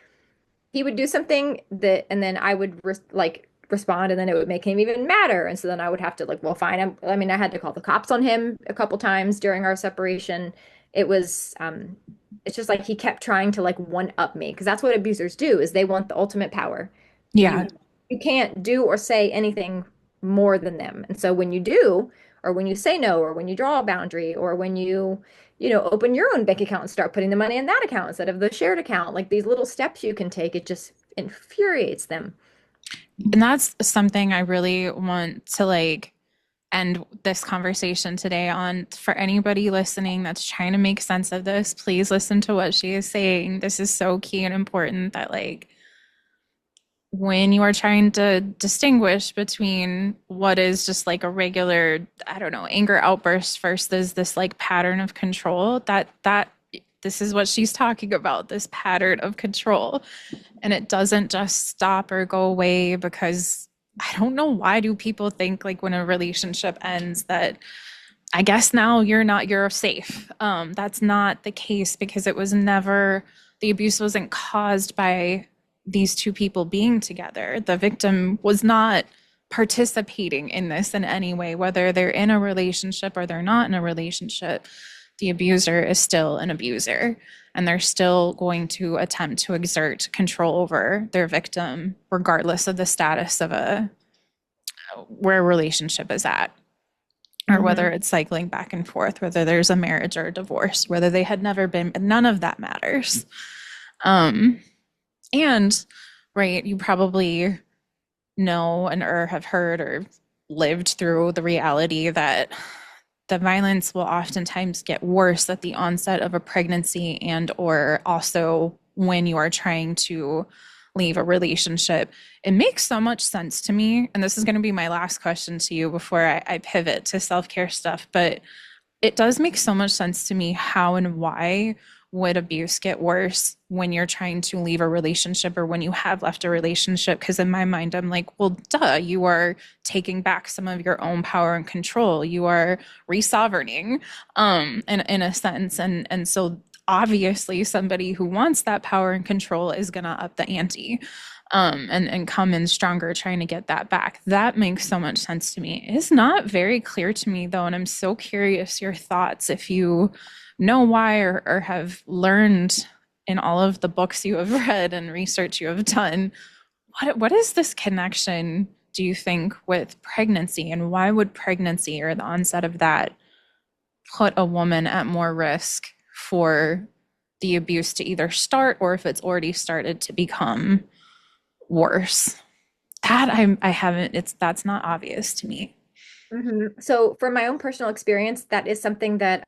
S2: he would do something and then I would respond, and then it would make him even madder. And so then I would have to like, well, fine. I mean, I had to call the cops on him a couple times during our separation. It was, it's just like he kept trying to like one up me because that's what abusers do is they want the ultimate power.
S1: Yeah.
S2: You can't do or say anything more than them. And so when you do, or when you say no, or when you draw a boundary, or when open your own bank account and start putting the money in that account instead of the shared account, like these little steps you can take, it just infuriates them.
S1: And that's something I really want to like end this conversation today on. For anybody listening that's trying to make sense of this, please listen to what she is saying. This is so key and important that like when you are trying to distinguish between what is just like a regular, I don't know, anger outburst versus this like pattern of control, that this is what she's talking about, this pattern of control. And it doesn't just stop or go away because I don't know, why do people think like when a relationship ends that I guess now you're safe. That's not the case because it was never, the abuse wasn't caused by these two people being together. The victim was not participating in this in any way, whether they're in a relationship or they're not in a relationship. The abuser is still an abuser, and they're still going to attempt to exert control over their victim, regardless of the status of where a relationship is at, or
S2: Hmm.
S1: whether it's cycling back and forth, whether there's a marriage or a divorce, whether they had never been, none of that matters. Um, and right, you probably know and or have heard or lived through the reality that the violence will oftentimes get worse at the onset of a pregnancy and or also when you are trying to leave a relationship. It makes so much sense to me. And this is going to be my last question to you before I pivot to self-care stuff. But it does make so much sense to me how and why would abuse get worse when you're trying to leave a relationship or when you have left a relationship? Because in my mind, I'm like, well, duh, you are taking back some of your own power and control. You are resovereignting, in a sense. And so obviously somebody who wants that power and control is gonna up the ante. And come in stronger trying to get that back. That makes so much sense to me. It's not very clear to me though, and I'm so curious your thoughts if you know why or have learned in all of the books you have read and research you have done. What is this connection, do you think, with pregnancy, and why would pregnancy or the onset of that put a woman at more risk for the abuse to either start or if it's already started to become worse? That I haven't, it's that's not obvious to me.
S2: So from my own personal experience, that is something that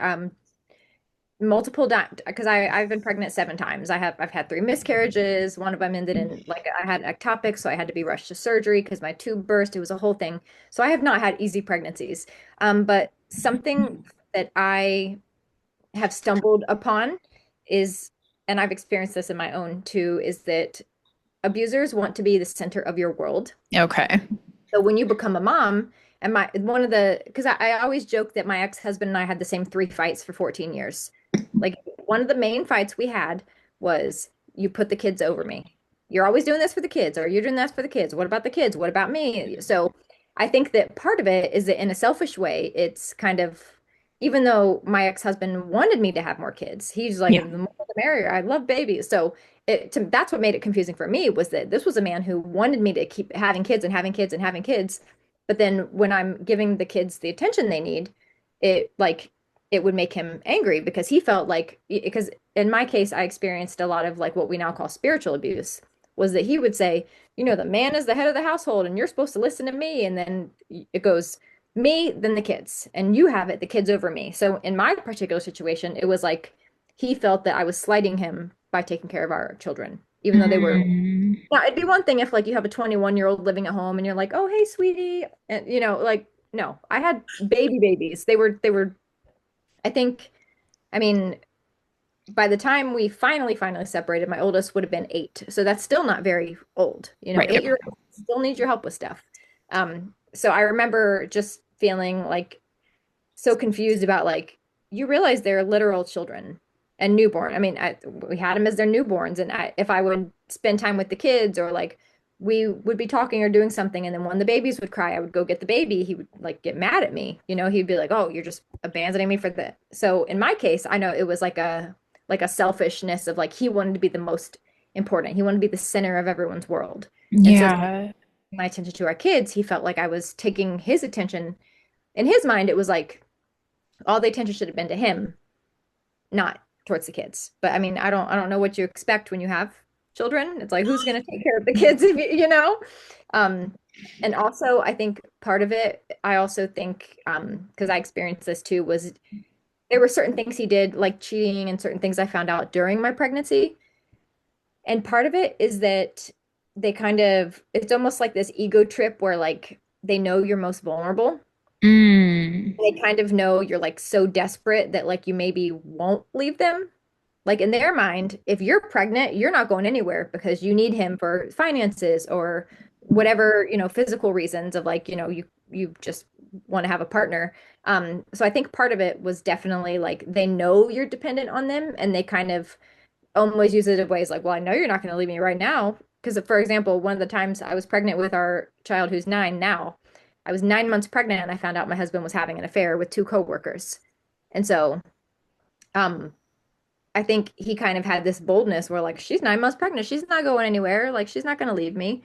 S2: multiple times, because I've been pregnant 7 times. I've had 3 miscarriages. One of them ended in like I had ectopic, so I had to be rushed to surgery because my tube burst. It was a whole thing. So I have not had easy pregnancies. But something that I have stumbled upon is, and I've experienced this in my own too, is that abusers want to be the center of your world.
S1: Okay.
S2: So when you become a mom, and my one of the because I always joke that my ex-husband and I had the same 3 fights for 14 years. Like one of the main fights we had was you put the kids over me. You're always doing this for the kids, or you're doing that for the kids. What about the kids? What about me? So I think that part of it is that in a selfish way, it's kind of even though my ex-husband wanted me to have more kids, he's like
S1: Yeah.
S2: the more the merrier. I love babies. So that's what made it confusing for me was that this was a man who wanted me to keep having kids and having kids and having kids. But then when I'm giving the kids the attention they need, it like it would make him angry because he felt like because in my case I experienced a lot of like what we now call spiritual abuse was that he would say, the man is the head of the household and you're supposed to listen to me and then it goes me then the kids and you have it the kids over me. So in my particular situation it was like he felt that I was slighting him by taking care of our children even though they were
S1: Mm,
S2: now, it'd be one thing if like you have a 21-year-old living at home and you're like, "Oh, hey, sweetie." And like no, I had babies. They were I think I mean, by the time we finally separated, my oldest would have been 8. So that's still not very old.
S1: right.
S2: 8-year-olds still need your help with stuff. So I remember just feeling like so confused about like you realize they're literal children and newborn. I mean, we had them as their newborns, and if I would spend time with the kids or like we would be talking or doing something, and then when the babies would cry, I would go get the baby. He would like get mad at me. He'd be like, "Oh, you're just abandoning me for the." So in my case, I know it was like a selfishness of like he wanted to be the most important. He wanted to be the center of everyone's world, and so
S1: Yeah.
S2: my attention to our kids, he felt like I was taking his attention. In his mind, it was like all the attention should have been to him, not towards the kids. But I mean, I don't know what you expect when you have children. It's like who's going to take care of the kids if Um and also I think part of it, I also think because I experienced this too was there were certain things he did like cheating and certain things I found out during my pregnancy. And part of it is that they kind of it's almost like this ego trip where like they know you're most vulnerable.
S1: Mm,
S2: They kind of know you're like so desperate that like you maybe won't leave them. Like in their mind, if you're pregnant, you're not going anywhere because you need him for finances or whatever, physical reasons of like, you just want to have a partner. So I think part of it was definitely like they know you're dependent on them and they kind of almost use it in ways like, well, I know you're not going to leave me right now. Because, for example, one of the times I was pregnant with our child who's 9 now, I was 9 months pregnant and I found out my husband was having an affair with 2 coworkers. And so, um, I think he kind of had this boldness where like she's 9 months pregnant, she's not going anywhere, like she's not going to leave me,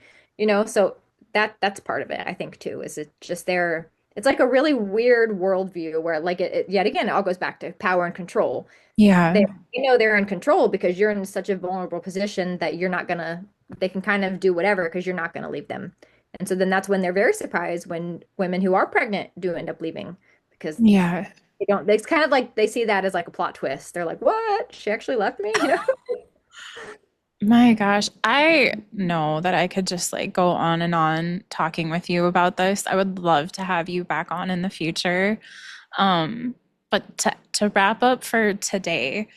S2: So that's part of it, I think too. Is it just their? It's like a really weird worldview where like yet again it all goes back to power and control.
S1: yeah.
S2: They're in control because you're in such a vulnerable position that you're not gonna. They can kind of do whatever because you're not gonna leave them. And so then that's when they're very surprised when women who are pregnant do end up leaving because
S1: Yeah.
S2: they don't, it's kind of like they see that as like a plot twist. They're like, what? She actually left me, you know?
S1: My gosh, I know that I could just like go on and on talking with you about this. I would love to have you back on in the future. Um, but to wrap up for today,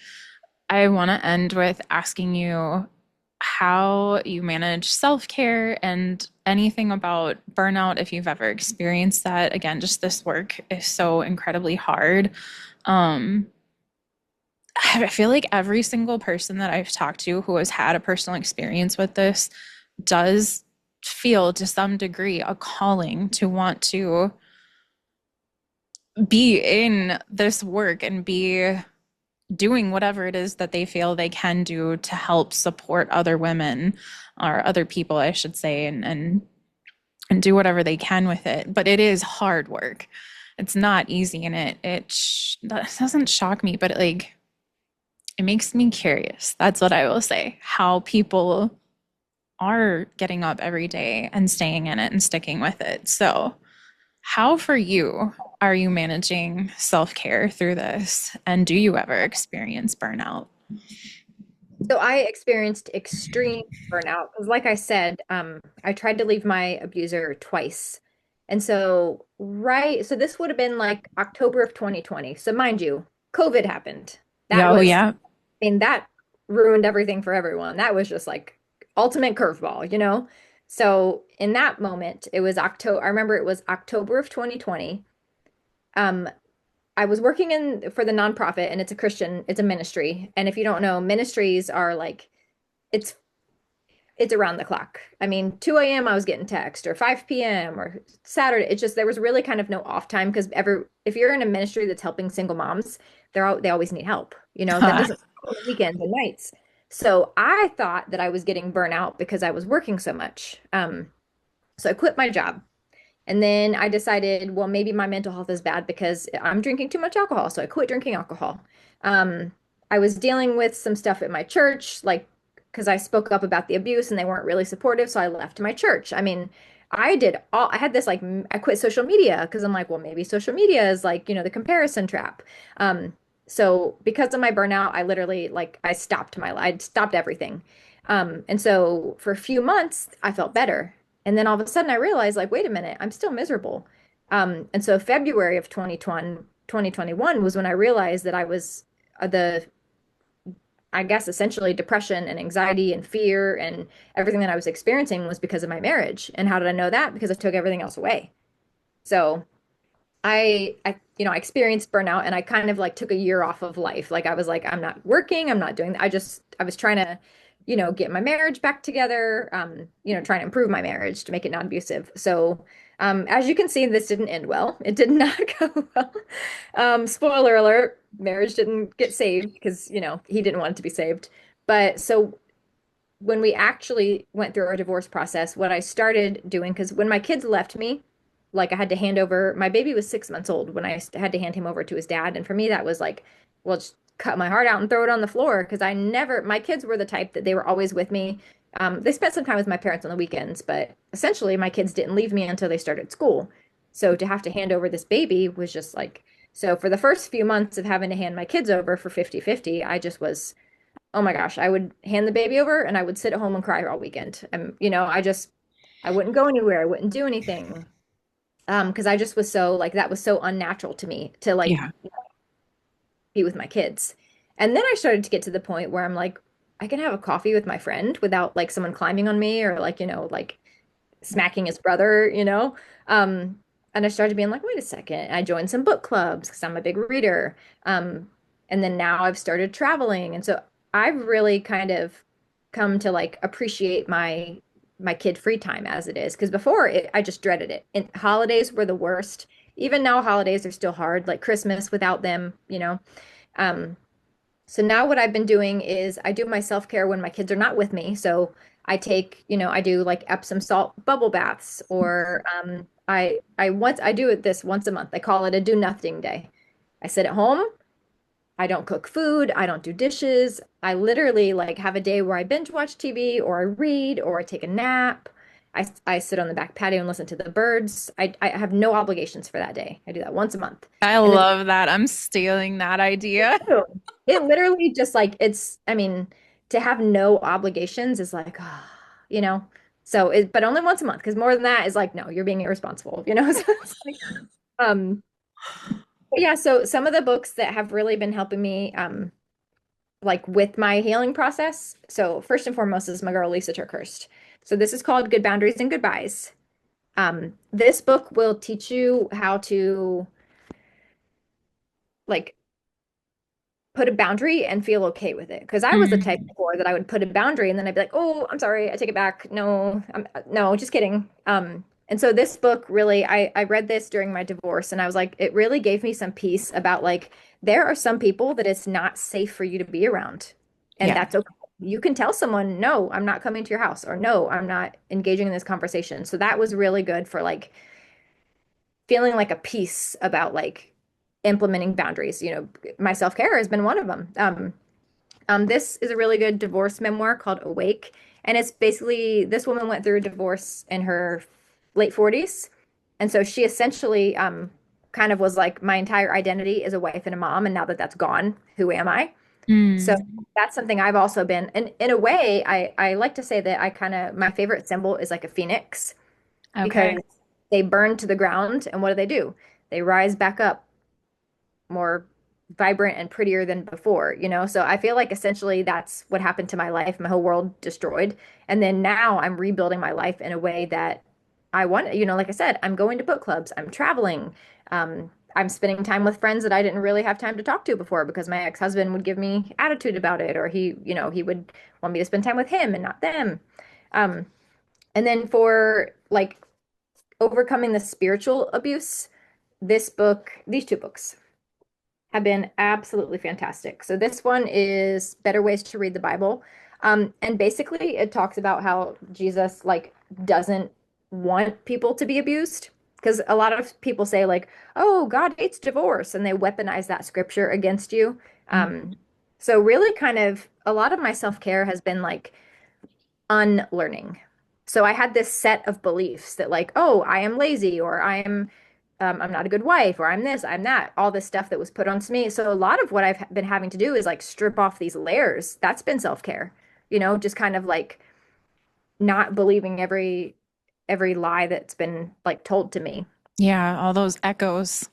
S1: I want to end with asking you how you manage self-care and anything about burnout if you've ever experienced that. Again, just this work is so incredibly hard. Um, I feel like every single person that I've talked to who has had a personal experience with this does feel to some degree a calling to want to be in this work and be doing whatever it is that they feel they can do to help support other women or other people, I should say, and do whatever they can with it. But it is hard work. It's not easy, and that doesn't shock me, but it makes me curious. That's what I will say. How people are getting up every day and staying in it and sticking with it. So, how for you are you managing self-care through this? And do you ever experience burnout?
S2: So I experienced extreme burnout because, like I said, I tried to leave my abuser twice. And so, right, so this would have been like October of 2020. So, mind you, COVID happened. That
S1: Yeah, oh
S2: was,
S1: yeah.
S2: I mean, that ruined everything for everyone. That was just like ultimate curveball, you know? So, in that moment, it was October. I remember it was October of 2020. Um, I was working in for the nonprofit, and it's a Christian, it's a ministry. And if you don't know, ministries are like, it's it's around the clock. I mean, 2 a.m. I was getting text or 5 p.m. or Saturday. It's just there was really kind of no off time because ever if you're in a ministry that's helping single moms, they always need help. You know, that doesn't happen on weekends and nights. So I thought that I was getting burnout because I was working so much. So I quit my job. And then I decided, well, maybe my mental health is bad because I'm drinking too much alcohol. So I quit drinking alcohol. Um, I was dealing with some stuff at my church, like because I spoke up about the abuse and they weren't really supportive. So I left my church. I mean, I had this like, I quit social media because I'm like, well, maybe social media is like, the comparison trap. So because of my burnout, I literally like, I stopped everything. And so for a few months, I felt better. And then all of a sudden I realized, like, wait a minute, I'm still miserable. And so February of 2021 was when I realized that I was I guess, essentially depression and anxiety and fear and everything that I was experiencing was because of my marriage. And how did I know that? Because I took everything else away. So I experienced burnout and I kind of like took a year off of life. Like I was like, I'm not working, I'm not doing that. I was trying to, get my marriage back together, trying to improve my marriage to make it non-abusive. So, as you can see, this didn't end well. It did not go well. Spoiler alert, marriage didn't get saved because, he didn't want it to be saved. But so when we actually went through our divorce process, what I started doing, because when my kids left me, like I had to hand over, my baby was 6 months old when I had to hand him over to his dad. And for me, that was like, well, just cut my heart out and throw it on the floor because my kids were the type that they were always with me. They spent some time with my parents on the weekends, but essentially my kids didn't leave me until they started school. So to have to hand over this baby was just like, so for the first few months of having to hand my kids over for 50-50, I just was oh my gosh, I would hand the baby over and I would sit at home and cry all weekend. I wouldn't go anywhere. I wouldn't do anything. Because I just was so like that was so unnatural to me to like
S1: Yeah.
S2: be with my kids. And then I started to get to the point where I'm like, I can have a coffee with my friend without like someone climbing on me or like, like smacking his brother. Um, and I started being like, wait a second. I joined some book clubs because I'm a big reader. Um, and then now I've started traveling. And so I've really kind of come to like appreciate my kid free time as it is. Because before I just dreaded it. And holidays were the worst. Even now, holidays are still hard, like Christmas without them. Um, so now what I've been doing is I do my self-care when my kids are not with me. So I do like Epsom salt bubble baths or I do it this once a month. I call it a do nothing day. I sit at home, I don't cook food, I don't do dishes. I literally like have a day where I binge watch TV or I read or I take a nap. I sit on the back patio and listen to the birds. I have no obligations for that day. I do that once a month.
S1: I
S2: And then
S1: love that. I'm stealing that idea.
S2: it literally just like I mean, to have no obligations is like, ah, you know. So but only once a month, because more than that is like, no, you're being irresponsible, you know? So it's like, um, but yeah, so some of the books that have really been helping me, like with my healing process. So first and foremost is my girl Lisa Turkhurst. So this is called Good Boundaries and Goodbyes. This book will teach you how to like put a boundary and feel okay with it. Because I was the type
S1: Mm,
S2: before that I would put a boundary and then I'd be like, "Oh, I'm sorry, I take it back. No, no, just kidding." And so this book really, I read this during my divorce, and I was like, it really gave me some peace about like there are some people that it's not safe for you to be around, and
S1: yeah.
S2: that's okay. You can tell someone, "No, I'm not coming to your house," or "No, I'm not engaging in this conversation." So that was really good for like feeling like a peace about like implementing boundaries. You know, my self-care has been one of them. This is a really good divorce memoir called Awake. And it's basically this woman went through a divorce in her late 40s. And so she essentially kind of was like, my entire identity is a wife and a mom. And now that that's gone, who am I? So
S1: Mm,
S2: that's something I've also been. And in a way, I like to say that I kind of, my favorite symbol is like a phoenix
S1: okay.
S2: because they burn to the ground. And what do? They rise back up more vibrant and prettier than before, you know? So I feel like essentially that's what happened to my life, my whole world destroyed. And then now I'm rebuilding my life in a way that I want, you know, like I said, I'm going to book clubs, I'm traveling, I'm spending time with friends that I didn't really have time to talk to before because my ex-husband would give me attitude about it, or he, you know, he would want me to spend time with him and not them. Um, and then for like overcoming the spiritual abuse, these two books have been absolutely fantastic. So this one is Better Ways to Read the Bible. And basically it talks about how Jesus like doesn't want people to be abused. Because a lot of people say like, oh, God hates divorce, and they weaponize that scripture against you.
S1: Mm,
S2: So really kind of a lot of my self-care has been like unlearning. So I had this set of beliefs that like, oh, I am lazy, or I'm not a good wife, or I'm this, I'm that, all this stuff that was put onto me. So a lot of what I've been having to do is like strip off these layers. That's been self-care, you know, just kind of like not believing every lie that's been like told to me.
S1: yeah, all those echoes.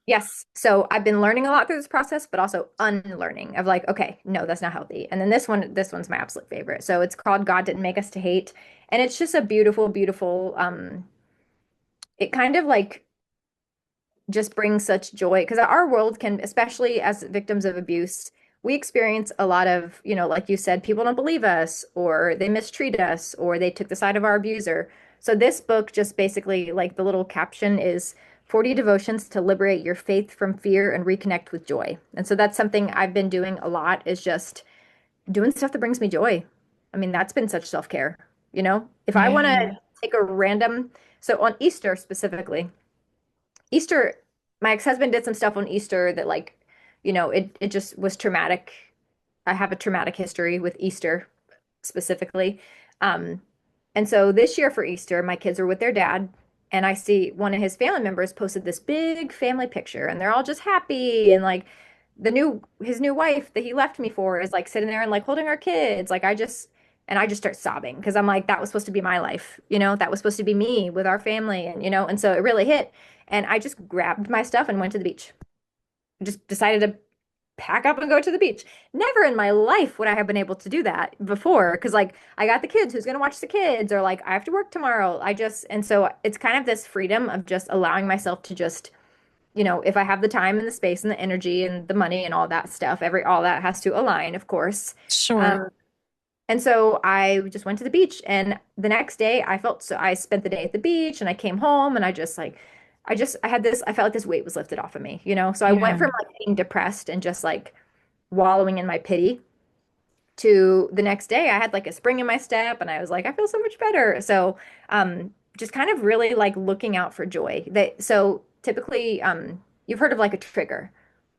S2: Yes. So I've been learning a lot through this process, but also unlearning of like, okay, no, that's not healthy. And then this one's my absolute favorite. So it's called God Didn't Make Us to Hate. And it's just a beautiful, beautiful, it kind of like just brings such joy because our world can, especially as victims of abuse, we experience a lot of, you know, like you said, people don't believe us or they mistreat us or they took the side of our abuser. So this book just basically like the little caption is 40 devotions to liberate your faith from fear and reconnect with joy. And so that's something I've been doing a lot is just doing stuff that brings me joy. I mean, that's been such self-care, you know? If I want to
S1: Yeah.
S2: take a random, so on Easter specifically, Easter, my ex-husband did some stuff on Easter that like, you know, it just was traumatic. I have a traumatic history with Easter specifically. Um, and so this year for Easter, my kids were with their dad, and I see one of his family members posted this big family picture, and they're all just happy and like his new wife that he left me for is like sitting there and like holding our kids. I just start sobbing because I'm like, that was supposed to be my life, you know, that was supposed to be me with our family, and you know, and so it really hit. And I just grabbed my stuff and went to the beach. Just decided to pack up and go to the beach. Never in my life would I have been able to do that before because like I got the kids, who's going to watch the kids, or like I have to work tomorrow. And so it's kind of this freedom of just allowing myself to just, you know, if I have the time and the space and the energy and the money and all that stuff, all that has to align, of course.
S1: Sure.
S2: Um, and so I just went to the beach, and the next day I spent the day at the beach, and I came home and I felt like this weight was lifted off of me, you know? So I went
S1: Yeah.
S2: from like being depressed and just like wallowing in my pity to the next day I had like a spring in my step, and I was like, I feel so much better. So just kind of really like looking out for joy. So typically you've heard of like a trigger.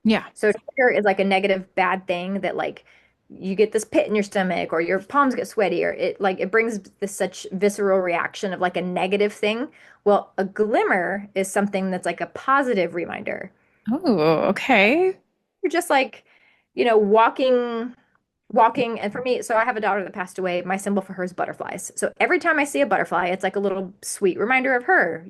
S1: Yeah.
S2: So trigger is like a negative bad thing that like you get this pit in your stomach or your palms get sweaty or it brings this such visceral reaction of like a negative thing. Well, a glimmer is something that's like a positive reminder.
S1: Oh, okay.
S2: You're just like, walking. And for me, so I have a daughter that passed away. My symbol for her is butterflies. So every time I see a butterfly, it's like a little sweet reminder of her.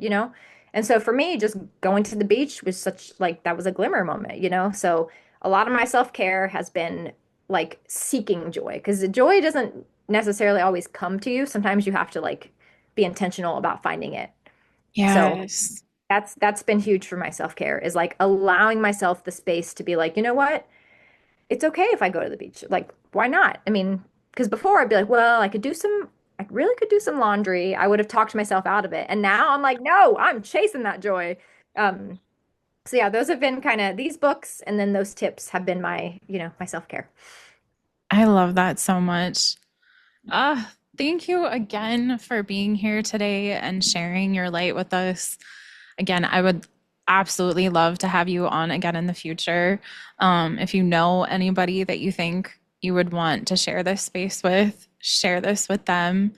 S2: And so for me, just going to the beach was such like that was a glimmer moment. So a lot of my self-care has been like seeking joy because the joy doesn't necessarily always come to you. Sometimes you have to like be intentional about finding it. So
S1: Yes.
S2: that's been huge for my self-care is like allowing myself the space to be like, you know what? It's okay if I go to the beach. Like, why not? I mean, because before I'd be like, well, I really could do some laundry. I would have talked myself out of it. And now I'm like, no, I'm chasing that joy. Um, so yeah, those have been kind of these books and then those tips have been my self-care.
S1: I love that so much. Thank you again for being here today and sharing your light with us. Again, I would absolutely love to have you on again in the future. If you know anybody that you think you would want to share this space with, share this with them.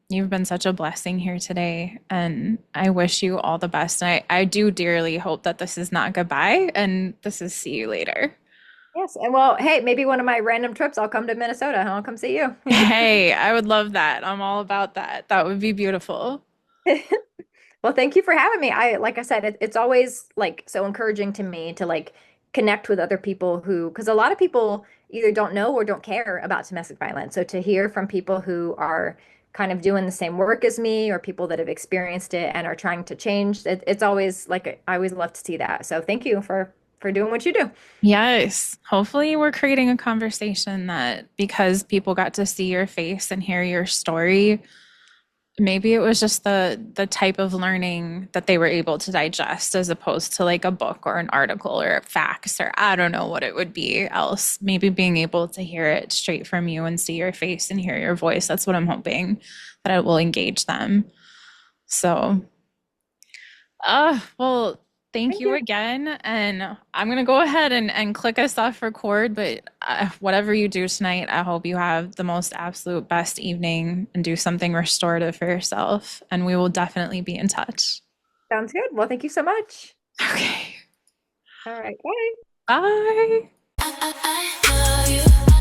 S1: You've been such a blessing here today, and I wish you all the best. And I do dearly hope that this is not goodbye and this is see you later.
S2: Yes. And well, hey, maybe one of my random trips, I'll come to Minnesota and I'll come see you.
S1: Hey, I would love that. I'm all about that. That would be beautiful.
S2: Well, thank you for having me. Like I said, it's always like so encouraging to me to like connect with other people because a lot of people either don't know or don't care about domestic violence. So to hear from people who are kind of doing the same work as me or people that have experienced it and are trying to change, it's always like I always love to see that. So thank you for doing what you do.
S1: Yes. Hopefully, we're creating a conversation that because people got to see your face and hear your story, maybe it was just the type of learning that they were able to digest as opposed to like a book or an article or facts or I don't know what it would be else. Maybe being able to hear it straight from you and see your face and hear your voice. That's what I'm hoping that it will engage them. So well, thank
S2: Thank
S1: you
S2: you.
S1: again. And I'm going to go ahead and click us off record. But whatever you do tonight, I hope you have the most absolute best evening and do something restorative for yourself. And we will definitely be in touch.
S2: Sounds good. Well, thank you so much.
S1: Okay.
S2: All right. Bye.
S1: Bye.
S3: I love you.